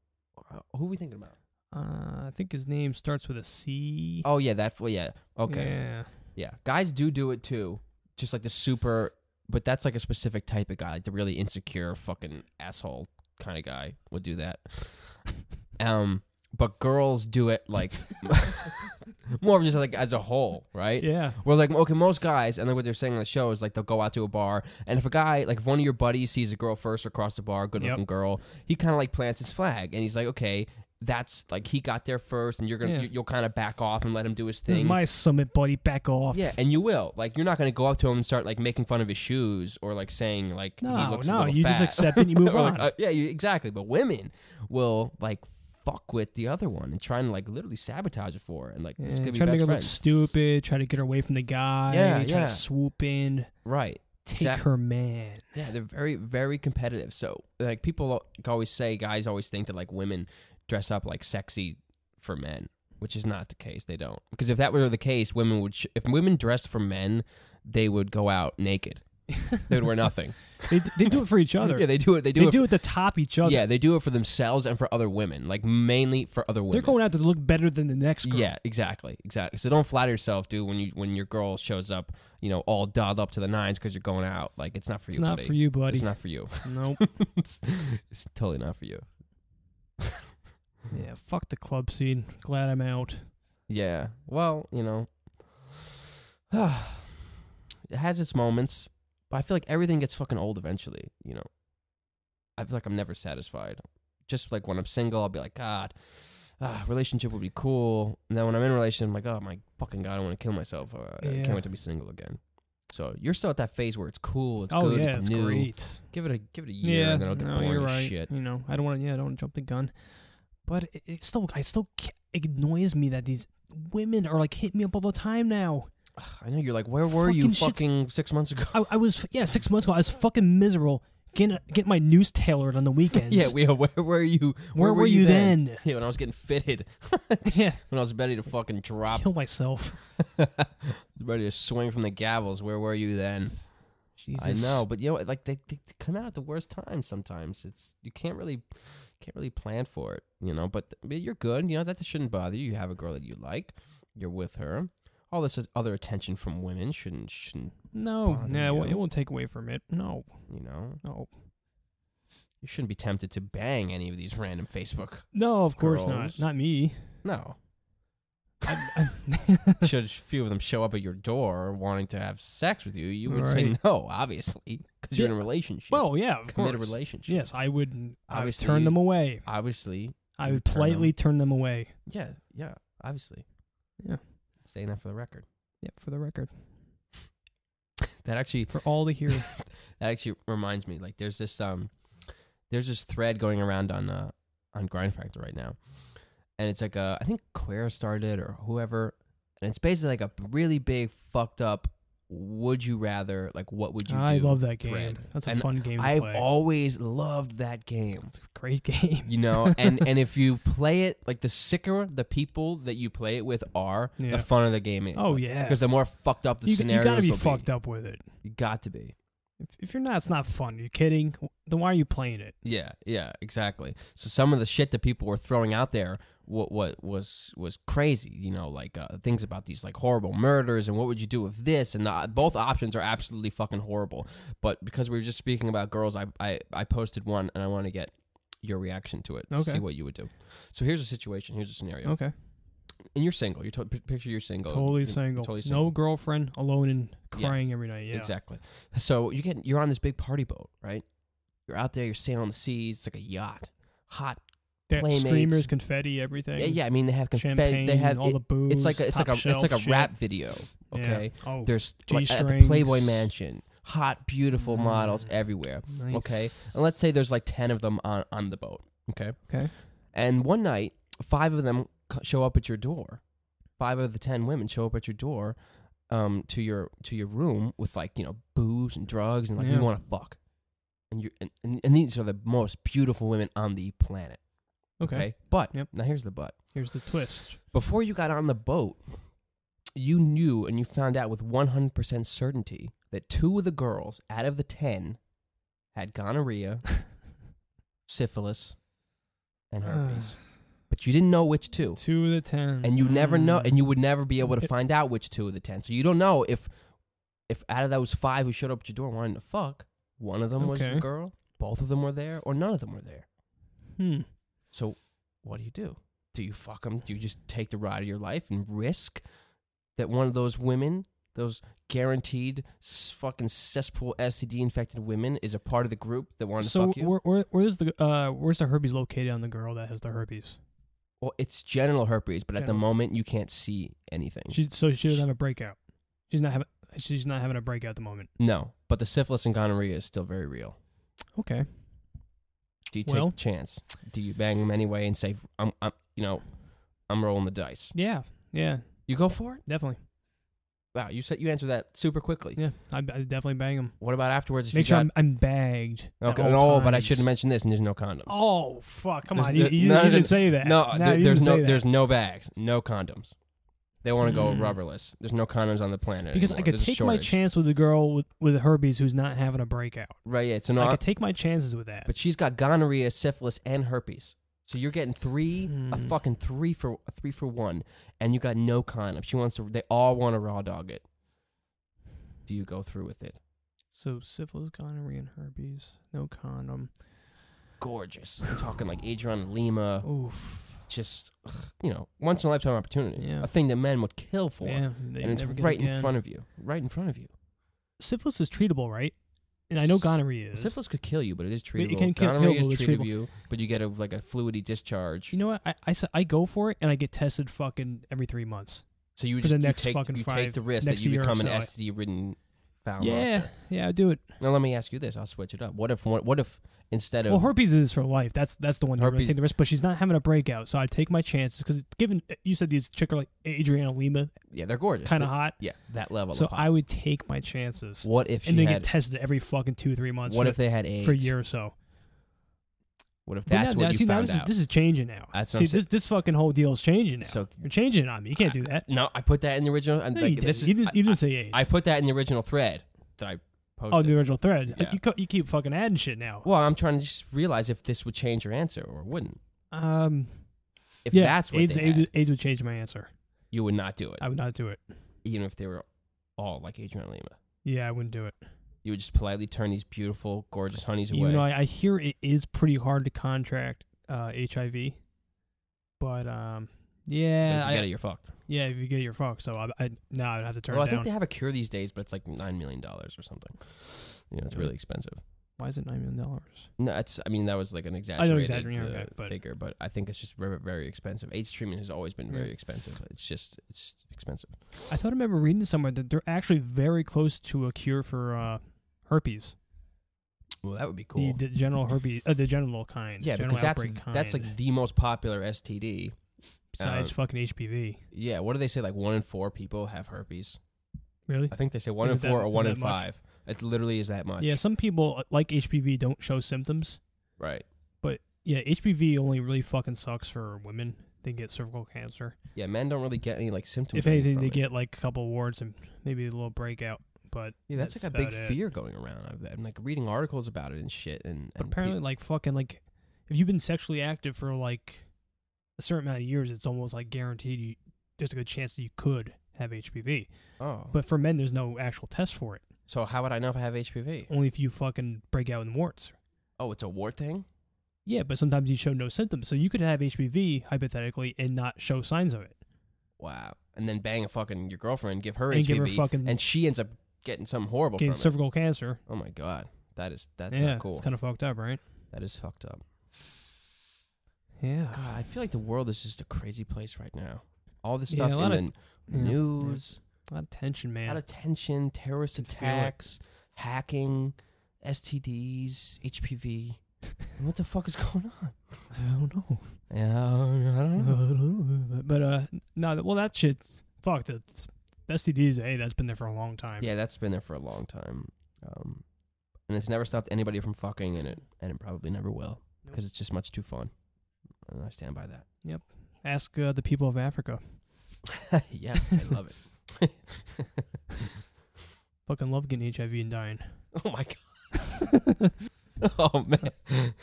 are we thinking about? I think his name starts with a C. Oh yeah, yeah. Okay. Yeah. Yeah, guys do it too. Just like the super. But that's like a specific type of guy, like the really insecure fucking asshole kind of guy would do that. But girls do it like more of just like as a whole, right? Yeah. Where like, okay, most guys, and then what they're saying on the show is like they'll go out to a bar, and if a guy, like if one of your buddies sees a girl first across the bar, good looking girl, he kind of like plants his flag, and he's like, okay, that's like he got there first, and you'll kind of back off and let him do his thing. This is my summit, buddy. Back off. Yeah, and you will. Like you're not going to go up to him and start like making fun of his shoes or like saying like he looks a little you fat. just accept it and you move on. Like, exactly. But women will like fuck with the other one and try and like literally sabotage it for her, and like this could be try to make best her look friends. stupid. Try to get her away from the guy. Try to swoop in. Right. Take her man. Yeah, they're very, very competitive. So like people always say, guys always think that like women dress up like sexy for men, which is not the case. They don't, because if that were the case, women would. If women dressed for men, they would go out naked. They would wear nothing. They do it for each other. Yeah, they do it. They do it to top each other. Yeah, they do it for themselves and for other women, like mainly for other women. They're going out to look better than the next girl. Yeah, exactly. So don't flatter yourself, dude. When your girl shows up, all dolled up to the nines because you're going out. Like it's not for you. It's not for you, buddy. It's not for you. Nope. it's totally not for you. Yeah, fuck the club scene. Glad I'm out. Yeah. Well, it has its moments, but I feel like everything gets fucking old eventually, I feel like I'm never satisfied. Just like when I'm single, I'll be like, God, relationship would be cool. And then when I'm in a relationship, I'm like, oh my fucking God, I want to kill myself. I can't wait to be single again. So you're still at that phase where it's cool, it's good, it's new. Great. Give it a year, and then I'll get bored you're as right. shit. I don't want to. I don't want to jump the gun. But it still annoys me that these women are like hitting me up all the time now. I know, you're like, where were you fucking 6 months ago? I was 6 months ago. I was fucking miserable. Get my noose tailored on the weekends. Where were you? Where were you then? Yeah, when I was getting fitted. Yeah, when I was ready to fucking drop. Kill myself. Ready to swing from the gavels. Where were you then? Jesus. I know, but like they come out at the worst times. Sometimes you can't really plan for it, But you're good. That shouldn't bother you. You have a girl that you like. You're with her. All this other attention from women shouldn't. No, it won't take away from it. No, no. You shouldn't be tempted to bang any of these random Facebook. No, of course girls. not. Not me. No. Should a few of them show up at your door wanting to have sex with you, you would say no, obviously, because you're in a relationship. Well, yeah, of committed course. relationship. Yes, I would turn them away. Obviously, I would politely turn them away. Yeah, obviously. Yeah. Saying that for the record. Yeah, for the record. That actually, for all to hear. That actually reminds me. Like, there's this thread going around on GrindFactor right now, and it's like I think Queer started it or whoever, and it's basically like a really big fucked up. Would you rather? Like, what would you do? I love that game. Thread. That's a fun game to I've play. always loved that game. It's a great game. And if you play it, like the sicker the people that you play it with are, the funner the game is. Oh, yeah. Because the more fucked up the scenarios you gotta be will fucked up with it. You got to be. If you're not, it's not fun. You're kidding? Then why are you playing it? Yeah, exactly. So some of the shit that people were throwing out there what was crazy, you know, like things about these like horrible murders and what would you do with this, and both options are absolutely fucking horrible. But because we were just speaking about girls, I posted one and I want to get your reaction to it, to see what you would do. So here's a situation, here's a scenario. Okay. And you're single. Picture you're single. Totally single. No girlfriend, alone and crying every night. Yeah. Exactly. So you're on this big party boat, right? You're out there, you're sailing the seas. It's like a yacht. Hot playmates. Streamers, confetti, everything. Yeah. I mean, they have confetti. Champagne, They have all the booze. It's like a rap video. Okay. Yeah. Oh, There's like at the Playboy Mansion. Hot, beautiful models everywhere. Nice. Okay. And let's say there's like 10 of them on the boat. Okay. Okay. And one night, 5 of them show up at your door. 5 of the 10 women show up at your door, to your room with like, you know, booze and drugs and like we want to fuck. And these are the most beautiful women on the planet. Okay. But now here's the but. Here's the twist. Before you got on the boat, you knew and you found out with 100% certainty that 2 of the girls out of the 10 had gonorrhea, syphilis, and herpes. But you didn't know which 2. 2 of the 10. And you never know, and you would never be able to find out which 2 of the 10. So you don't know if out of those 5 who showed up at your door wanting to fuck, one of them was a girl, both of them were there, or none of them were there. So what do? Do you fuck them? Do you just take the ride of your life and risk that one of those women, those guaranteed fucking cesspool STD infected women, is a part of the group that wanted to fuck you? Where's the herpes located on the girl that has the herpes? Well, it's genital herpes, but at the moment you can't see anything. So she doesn't have a breakout. She's not having a breakout at the moment. No, but the syphilis and gonorrhea is still very real. Okay. Do you take a chance? Do you bang them anyway and say, I'm rolling the dice? Yeah. You go for it? Definitely. Wow, you answered that super quickly. Yeah, I definitely bang them. What about afterwards? Make sure I'm bagged. Okay. No, but I should have mentioned this, and there's no condoms. Oh fuck! Come on, you didn't say that. No, there's no bags, no condoms. They want to go rubberless. There's no condoms on the planet because anymore. I could take my chance with a girl with herpes who's not having a breakout. Right? Yeah. So no, I could take my chances with that. But she's got gonorrhea, syphilis, and herpes. So you're getting a fucking three for 1, and you got no condom. They all want to raw dog it. Do you go through with it? So syphilis, gonorrhea, and herpes, no condom. Gorgeous. I'm talking like Adriana Lima. Oof. Just, once in a lifetime opportunity. Yeah. A thing that men would kill for. Yeah, and it's right in front of you. Right in front of you. Syphilis is treatable, right? And I know gonorrhea is. Syphilis could kill you, but it is treatable. It can kill, gonorrhea is treatable, you, but you get a fluidy discharge. You know what? I go for it, and I get tested fucking every 3 months. So you take the risk that you become an STD-ridden foul monster. Yeah, I do it. Now let me ask you this. I'll switch it up. What if instead of... Well, herpes is for life. That's the one you really take the risk. But she's not having a breakout, so I take my chances. Because given you said these chicks are like Adriana Lima. Yeah, they're gorgeous. Kind of hot. Yeah, that level so of hot. I would take my chances. What if they get tested every fucking 2-3 months. What if they had AIDS? For a year or so. What if that's what you found out? This is changing now. This fucking whole deal is changing now. So you're changing it on me. You can't do that. No, I put that in the original. No, you didn't say AIDS. I put that in the original thread that I posted. Oh, the original thread. Yeah. You keep fucking adding shit now. Well, I'm trying to just realize if this would change your answer or wouldn't. If yeah, that's what AIDS would change my answer. You would not do it. I would not do it. Even if they were all like Adriana Lima. Yeah, I wouldn't do it. You would just politely turn these beautiful, gorgeous honeys away. Even though I hear it is pretty hard to contract HIV. But, yeah. But if you get it, you're fucked. Yeah, if you get it, you're fucked. So I'd have to turn it down. Well, I think they have a cure these days, but it's like $9 million or something. It's really expensive. Why is it $9 million? No, that was like an exaggerated figure, but I think it's just very, very expensive. AIDS treatment has always been very expensive. It's expensive. I thought I remember reading somewhere that they're actually very close to a cure for herpes. Well, that would be cool. The general herpes, the genital kind. Yeah, because that's like the most popular STD. Besides fucking HPV. Yeah, what do they say? Like 1 in 4 people have herpes. Really? I think they say 1 in 4 or 1 in 5. It literally is that much. Yeah, some people like HPV don't show symptoms. Right. But yeah, HPV only really fucking sucks for women. They get cervical cancer. Yeah, men don't really get any like symptoms. If anything, they get like a couple warts and maybe a little breakout. But yeah, that's like a big fear going around. I'm like reading articles about it and shit. But apparently, like fucking like, if you've been sexually active for like a certain amount of years, it's almost like guaranteed there's a good chance that you could have HPV. Oh. But for men, there's no actual test for it. So how would I know if I have HPV? Only if you fucking break out in warts. Oh, it's a wart thing? Yeah, but sometimes you show no symptoms. So you could have HPV, hypothetically, and not show signs of it. Wow. And then bang your girlfriend, give her And HPV, give her fucking... and she ends up getting something horrible from getting it. cervical cancer. Oh, my God. That's yeah, not cool. It's kind of fucked up, right? That is fucked up. Yeah. God, I feel like the world is just a crazy place right now. All this stuff a lot in the news. A lot of tension, man. A lot of tension, terrorist attacks, hacking, STDs, HPV. What the fuck is going on? I don't know. Yeah, I don't know. But, no, well, that shit's fucked. STDs, hey, that's been there for a long time. Yeah, that's been there for a long time. And it's never stopped anybody from fucking in it, and it probably never will, because it's just much too fun. And I stand by that. Yep. Ask the people of Africa. Yeah, I love it. Fucking love getting HIV and dying. Oh, my God. Oh, man.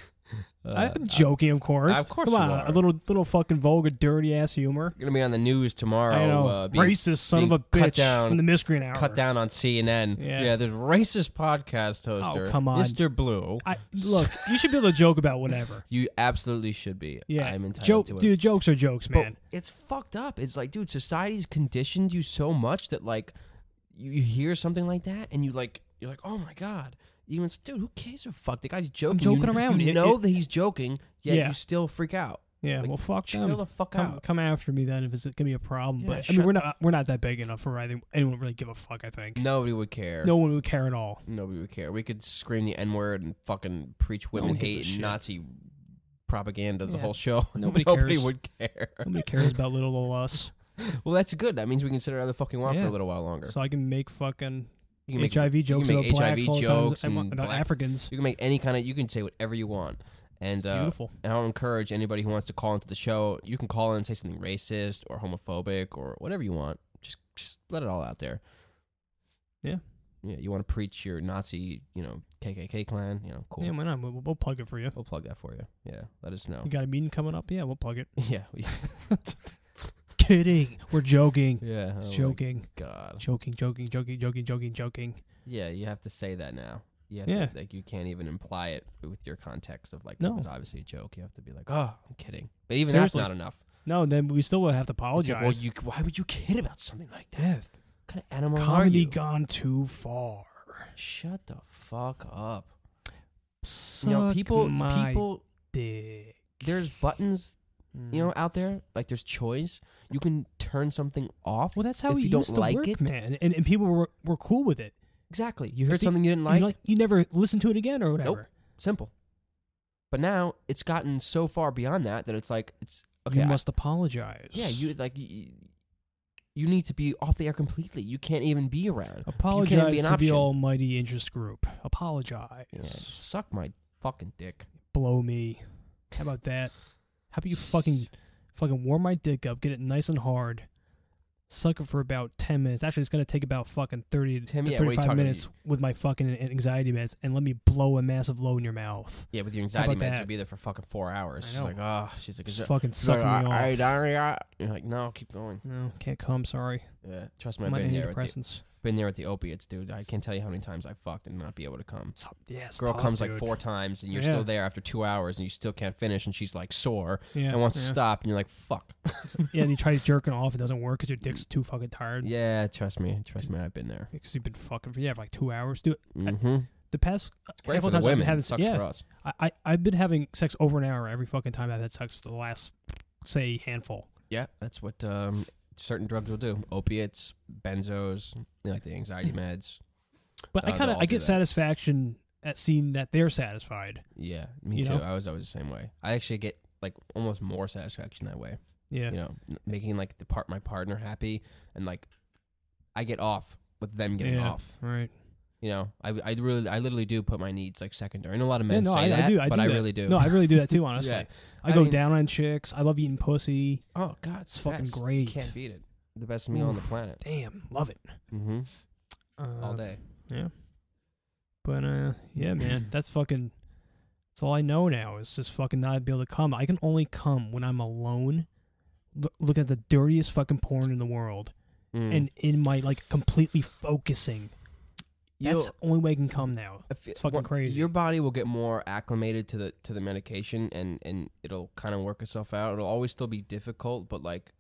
I'm joking, of course. Of course Come on, you are. a little fucking vulgar, dirty ass humor. Going to be on the news tomorrow. I know. Racist son of a bitch from the Miscreant Hour. Cut down on CNN. Yeah. The racist podcast hoster. Oh, come on. Mr. Blue. Look, you should be able to joke about whatever. You absolutely should be. Yeah. I'm entitled to it. Dude, jokes are jokes, man. But it's fucked up. It's like, dude, society's conditioned you so much that, like, you hear something like that and you're like, oh, my God. Even it's, dude, who cares a fuck? The guy's joking. I'm joking around. You know that he's joking, yet Yeah. you still freak out. Yeah, Like, well, fuck chill them. the fuck out. Come after me then if it's gonna be a problem. Yeah, But I mean, we're not that big enough for anyone would really give a fuck. I think Nobody would care. no one would care at all. Nobody would care. We could scream the N-word and fucking preach women one gives a hate and shit. Nazi propaganda the Yeah. whole show. Nobody Nobody cares. would care. Nobody cares about little old us. Well, that's good. That means we can sit around the fucking want for Yeah. a little while longer. So I can make fucking You can make HIV jokes you can about make blacks HIV all the jokes time, and about black- Africans. You can make any kind of. You can say whatever you want. And Beautiful. And I'll encourage anybody who wants to call into the show. You can call in and say something racist or homophobic or whatever you want. Just let it all out there. Yeah. Yeah. You want to preach your Nazi, KKK clan? Cool. Yeah, why not? We'll plug it for you. We'll plug that for you. Yeah. Let us know. You got a meeting coming up? Yeah, we'll plug it. Yeah. Kidding. We're joking. Yeah. It's oh my joking. God. Joking. Yeah. You have to say that now. You have Yeah. to, you can't even imply it with your context of No. it's obviously a joke. You have to be like, oh, I'm kidding. But even Seriously. that's not enough. No, then we still will have to It's apologize. like, why would you kid about something like that? Yeah. What kind of animal are Comedy you? gone too far. Shut the fuck up. Suck people dick. there's buttons, out there, like there's choice. You can turn something off. Well, that's how if it you don't used to like work, it. man. And people were cool with it. Exactly. You heard If something you didn't like. You never listened to it again or whatever. Nope. Simple. But now it's gotten so far beyond that it's like it's okay. You must apologize. Yeah, you need to be off the air completely. You can't even be around. Apologize you can't be an to the option. almighty interest group. Apologize. Yeah, suck my fucking dick. Blow me. How about that? How about you fucking warm my dick up, get it nice and hard, suck it for about 10 minutes. Actually, it's going to take about fucking 30 Tim, to yeah, what are you 35 talking- minutes with my fucking anxiety meds, and let me blow a massive load in your mouth. Yeah, with your anxiety about meds, that? you'll be there for fucking 4 hours. I She's know. like, oh, she's like, Just is fucking she's like, sucking me "Hey, off. diarrhea." You're like, no, keep going. No, can't come, sorry. Yeah, trust me, I'm I've on been there antidepressants. with the opiates, dude. I can't tell you how many times I fucked and not be able to come. It's Girl tough, comes like dude. 4 times and you're Yeah. still there after 2 hours and you still can't finish and she's like sore Yeah, and wants to yeah. stop and you're like, fuck. Yeah, and you try jerking off, it doesn't work because your dick's too fucking tired. Yeah, trust me, I've been there. Because you've been fucking for like 2 hours. Dude, Mm-hmm. the past Great handful for of the times I've been women. having Sucks for us. I've been having sex over an hour every fucking time I've had sex for the last, say, handful. Yeah, that's what certain drugs will do. Opiates, benzos, like the anxiety meds. But They'll all I do get that. satisfaction at seeing that they're satisfied. Yeah, me You too. know? I was always the same way. I actually get like almost more satisfaction that way. Yeah. Making like my partner happy and like I get off with them getting Yeah. off. Right. I literally do put my needs like secondary. I know a lot of men Yeah, no, say that, I do but do I that. really do. No, I really do that too, honestly. Yeah. I I go mean- down on chicks. I love eating pussy. Oh God, It's fucking best. great. Can't beat it. The best meal on the Oof. planet. Damn, love it. Mm-hmm. All day. Yeah. But yeah, man, that's fucking. That's all I know now is just fucking not be able to come. I can only come when I'm alone, look at the dirtiest fucking porn in the world, and in my like completely focusing. That's the only way I can come now. It's fucking crazy. Your body will get more acclimated to the medication, and it'll kind of work itself out. It'll always still be difficult, but like,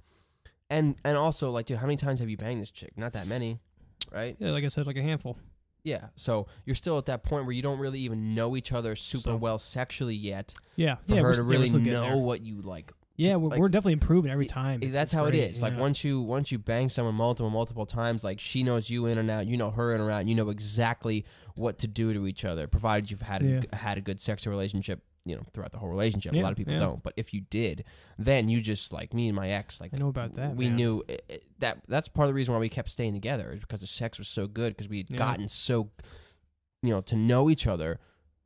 and also like, dude, how many times have you banged this chick? Not that many, right? Yeah, like I said, like a handful. Yeah, so you're still at that point where you don't really even know each other super well sexually yet. Yeah, for her to really we're know what you like. Yeah, we're definitely improving every time. That's how it is. Like once you bang someone multiple times, like she knows you in and out, you know her in and out, you know exactly what to do to each other, provided you've had a good sexual relationship, you know, throughout the whole relationship. A lot of people don't, but if you did, then you just like me and my ex, like I know about that. We knew that's part of the reason why we kept staying together is because the sex was so good because we had gotten so, you know, to know each other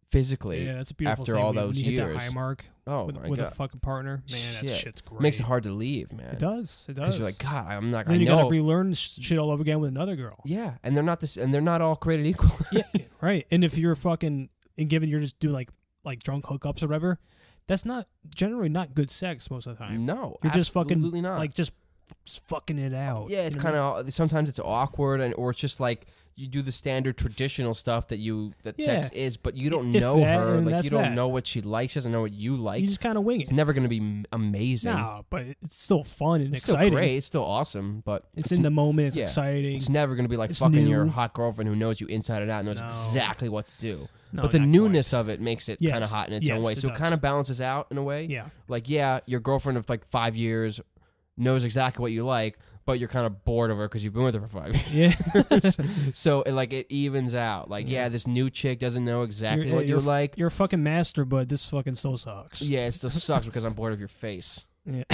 physically. Yeah, that's a beautiful after thing. all those when you years. Hit that high mark. With a fucking partner, man, that shit's great. Makes it hard to leave, man. It does. Because you're like, God, I'm not. Then you gotta relearn shit all over again with another girl. Yeah, and they're not all created equal. Yeah, right. And if you're fucking, and given you're just doing like drunk hookups or whatever, that's not generally not good sex most of the time. No, you're just fucking not. like just fucking it out. Yeah, it's kind of sometimes it's awkward or it's just like. You do the standard traditional stuff that sex is, but you don't know her. Like you don't know what she likes. She doesn't know what you like. You just kind of wing it. It's never going to be amazing. No, but it's still fun and it's exciting. Still great. It's still awesome, but it's in the moment. It's exciting. It's never going to be like fucking your hot girlfriend who knows you inside and out, knows exactly what to do. No, but the newness of it makes it kind of hot in its own way. It so does. It kind of balances out in a way. Yeah. Like your girlfriend of like 5 years knows exactly what you like. But you're kind of bored of her because you've been with her for 5 years. Yeah. So it evens out. Like, this new chick doesn't know exactly what you like. You're a fucking master, but this fucking still sucks. Yeah, it still sucks because I'm bored of your face. Yeah.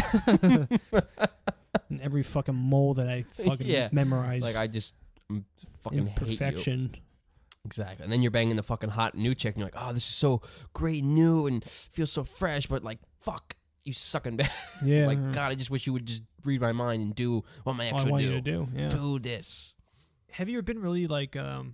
And every fucking mole that I fucking memorized. Like, I'm fucking perfection. Hate you. Exactly. And then you're banging the fucking hot new chick, and you're like, oh, this is so great and new and feels so fresh, but like, fuck. You sucking bad. Yeah. Like, God, I just wish you would just read my mind and do what my ex would do. I want you to do. Yeah. Do this. Have you ever been really like, have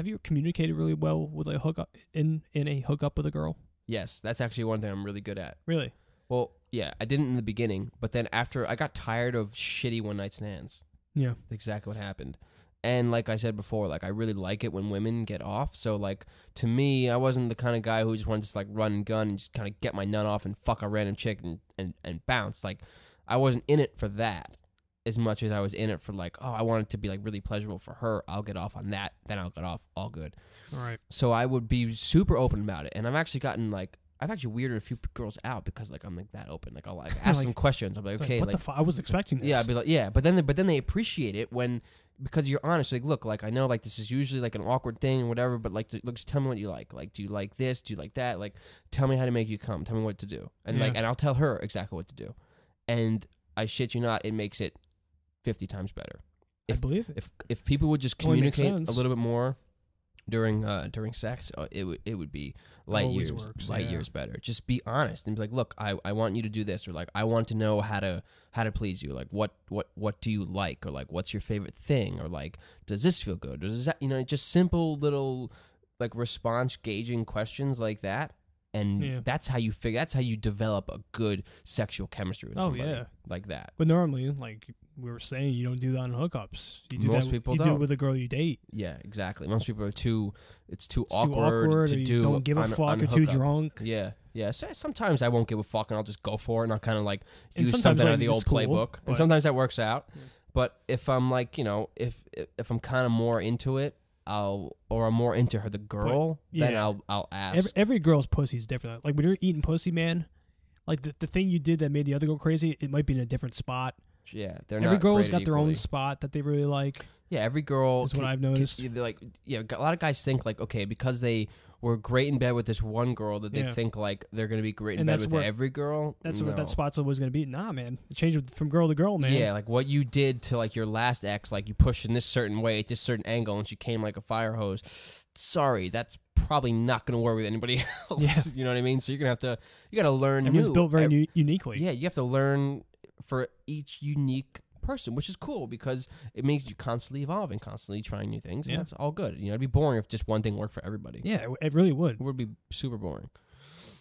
you communicated really well with a hookup in a hookup with a girl? Yes, that's actually one thing I'm really good at. Really? Well, yeah, I didn't in the beginning, but then after I got tired of shitty one night stands. Yeah. That's exactly what happened. And like I said before, like I really like it when women get off. So like to me, I wasn't the kind of guy who just wanted to just like run and gun and just kind of get my nut off and fuck a random chick and bounce. Like I wasn't in it for that as much as I was in it for like, oh, I want it to be like really pleasurable for her. I'll get off on that. Then I'll get off. All good. All right. So I would be super open about it. And I've actually weirded a few girls out because like I'm like that open. Like I'll like ask them questions. I'm like, okay, what the fuck? I was expecting this. Yeah, I'd be like, yeah, but then they appreciate it because you're honest. Like, look, like I know like this is usually like an awkward thing or whatever, but like, look, just tell me what you like. Like, do you like this? Do you like that? Like, tell me how to make you come. Tell me what to do, and and I'll tell her exactly what to do. And I shit you not, it makes it 50 times better. I believe it. If people would just communicate a little bit more during sex, it would be light years better. Just be honest and be like, look, I want you to do this, or like I want to know how to please you. Like what do you like, or like what's your favorite thing, or like does this feel good, or does that, just simple little like response gauging questions like that. And that's how you develop a good sexual chemistry with somebody like that. But normally, like we were saying, you don't do that on hookups. You do Most people you don't. do it with a girl you date. Yeah, exactly. Most people are too awkward to do. Don't give a fuck, or too drunk. Yeah. So sometimes I won't give a fuck and I'll just go for it, and I'll kind of like and use something out of the old cool, playbook. And sometimes that works out. Yeah. But if I'm like, if I'm kind of more into it, I'm more into her, the girl, then I'll ask. Every girl's pussy is different. Like when you're eating pussy, man, like the thing you did that made the other girl crazy, it might be in a different spot. Yeah, every girl's got their own spot that they really like. Yeah, every girl is what I've noticed. A lot of guys think like, okay, because they were great in bed with this one girl, that they think like they're gonna be great in bed with every girl. That's what that spot's always gonna be. Nah, man, it changed from girl to girl, man. Yeah, like what you did to like your last ex, like you pushed in this certain way at this certain angle, and she came like a fire hose. Sorry, that's probably not gonna work with anybody else. Yeah. You know what I mean? So you gotta learn. Everyone's built very uniquely. Yeah, you have to learn for each unique person, which is cool because it makes you constantly evolving, constantly trying new things, and Yeah. that's all good. It'd be boring if just one thing worked for everybody. Yeah, it really would. It would be super boring.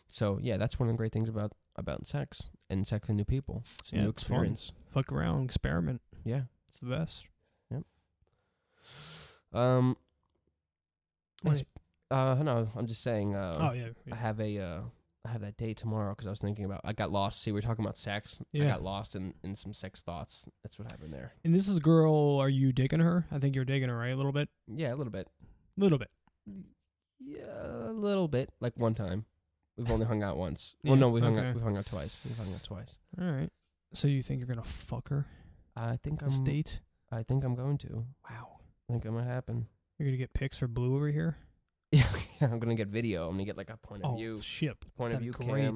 So yeah, that's one of the great things about sex and sex with new people. It's a new it's fun. experience. Fuck around, experiment. Yeah. It's the best. No, Wait. I'm just saying. Oh yeah. I have that day tomorrow because I was thinking about. I got lost. See, we were talking about sex. Yeah. I got lost in some sex thoughts. That's what happened there. And this is a girl. Are you digging her? I think you're digging her, right? A little bit. Yeah, a little bit. Little bit. Yeah, a little bit. Like one time. We've only hung out once. Yeah, Well, no, we okay. hung out twice. We've hung out twice. All right. So you think you're gonna fuck her? I think This date? I think I'm going to. Wow. I think it might happen. You're gonna get pics for Blue over here? Yeah, I'm gonna get video. I'm gonna get like a point of view. Shit. Point of That'd view be great. cam.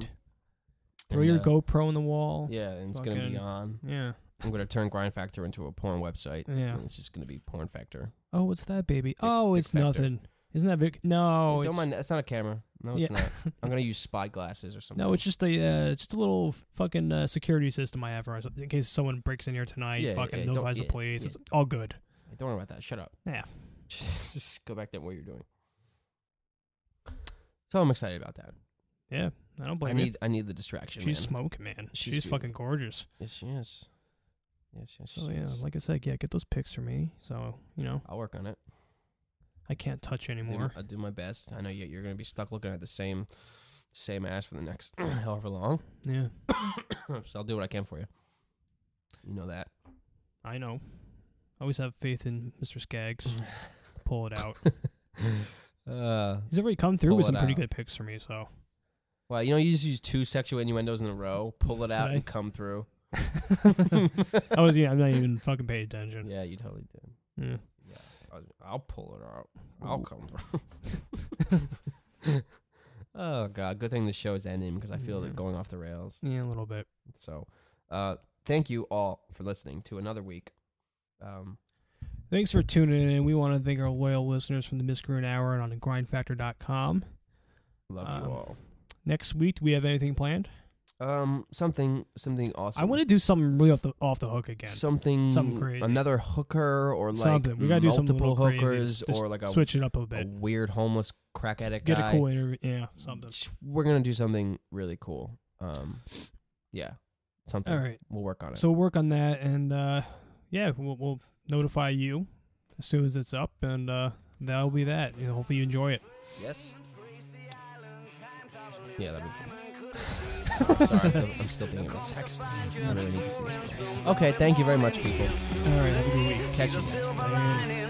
Throw And, your GoPro in the wall. Yeah, and it's gonna be Fucking- on. Yeah. I'm gonna turn GrindFactor into a porn website. Yeah. And it's just gonna be Porn Factor. Oh, what's that, baby? Dick it's Factor. nothing. Isn't that big? No. Don't mind. That's not a camera. No, it's Yeah. not. I'm gonna use spy glasses or something. No, it's just a little fucking security system I have for us in case someone breaks in here tonight. Yeah, fucking yeah, notifies don't- the police. yeah. It's all good. Don't worry about that. Shut up. Yeah. Just go back to what you're doing. So I'm excited about that. Yeah. I don't blame you. I need the distraction. She's man. smoking, man. She's She's good. fucking gorgeous. Yes, she is. Yes, So she yeah, is. like I said, yeah, get those pics for me. So I'll work on it. I can't touch anymore. I'll do my best. I know you're gonna be stuck looking at the same ass for the next however long. Yeah, So I'll do what I can for you. You know that. I know. I always have faith in Mr. Scaggs. Pull it out. He's already come through Pull with it some pretty out. good pics for me. So Well, you just use 2 sexual innuendos in a row, pull it out, Did I? and come through. I'm not even fucking paying attention. Yeah, you totally did. Yeah. Yeah, I'll pull it out. I'll come through. Oh God, good thing the show is ending because I feel it going off the rails. Yeah, a little bit. So, thank you all for listening to another week. Thanks for tuning in. We want to thank our loyal listeners from the Miscreant Hour and on GrindFactor.com. Love you all. Next week, do we have anything planned? Something awesome. I want to do something really off the hook again. something crazy. Another hooker or like Something. We gotta do something a multiple little crazy. hookers Just or like a switch it up a a bit. weird homeless crack addict Get guy. a cool interview. Yeah, something. We're gonna do something really cool. Yeah, something. All right. We'll work on it. So we'll work on that, and yeah, we'll notify you as soon as it's up, and that'll be that. Hopefully you enjoy it. Yes. Yeah, that'd be fun. Sorry, I'm still thinking about sex. I really need to see this. Okay, thank you very much, people. All right, have a good week. Catch you next week. Bye.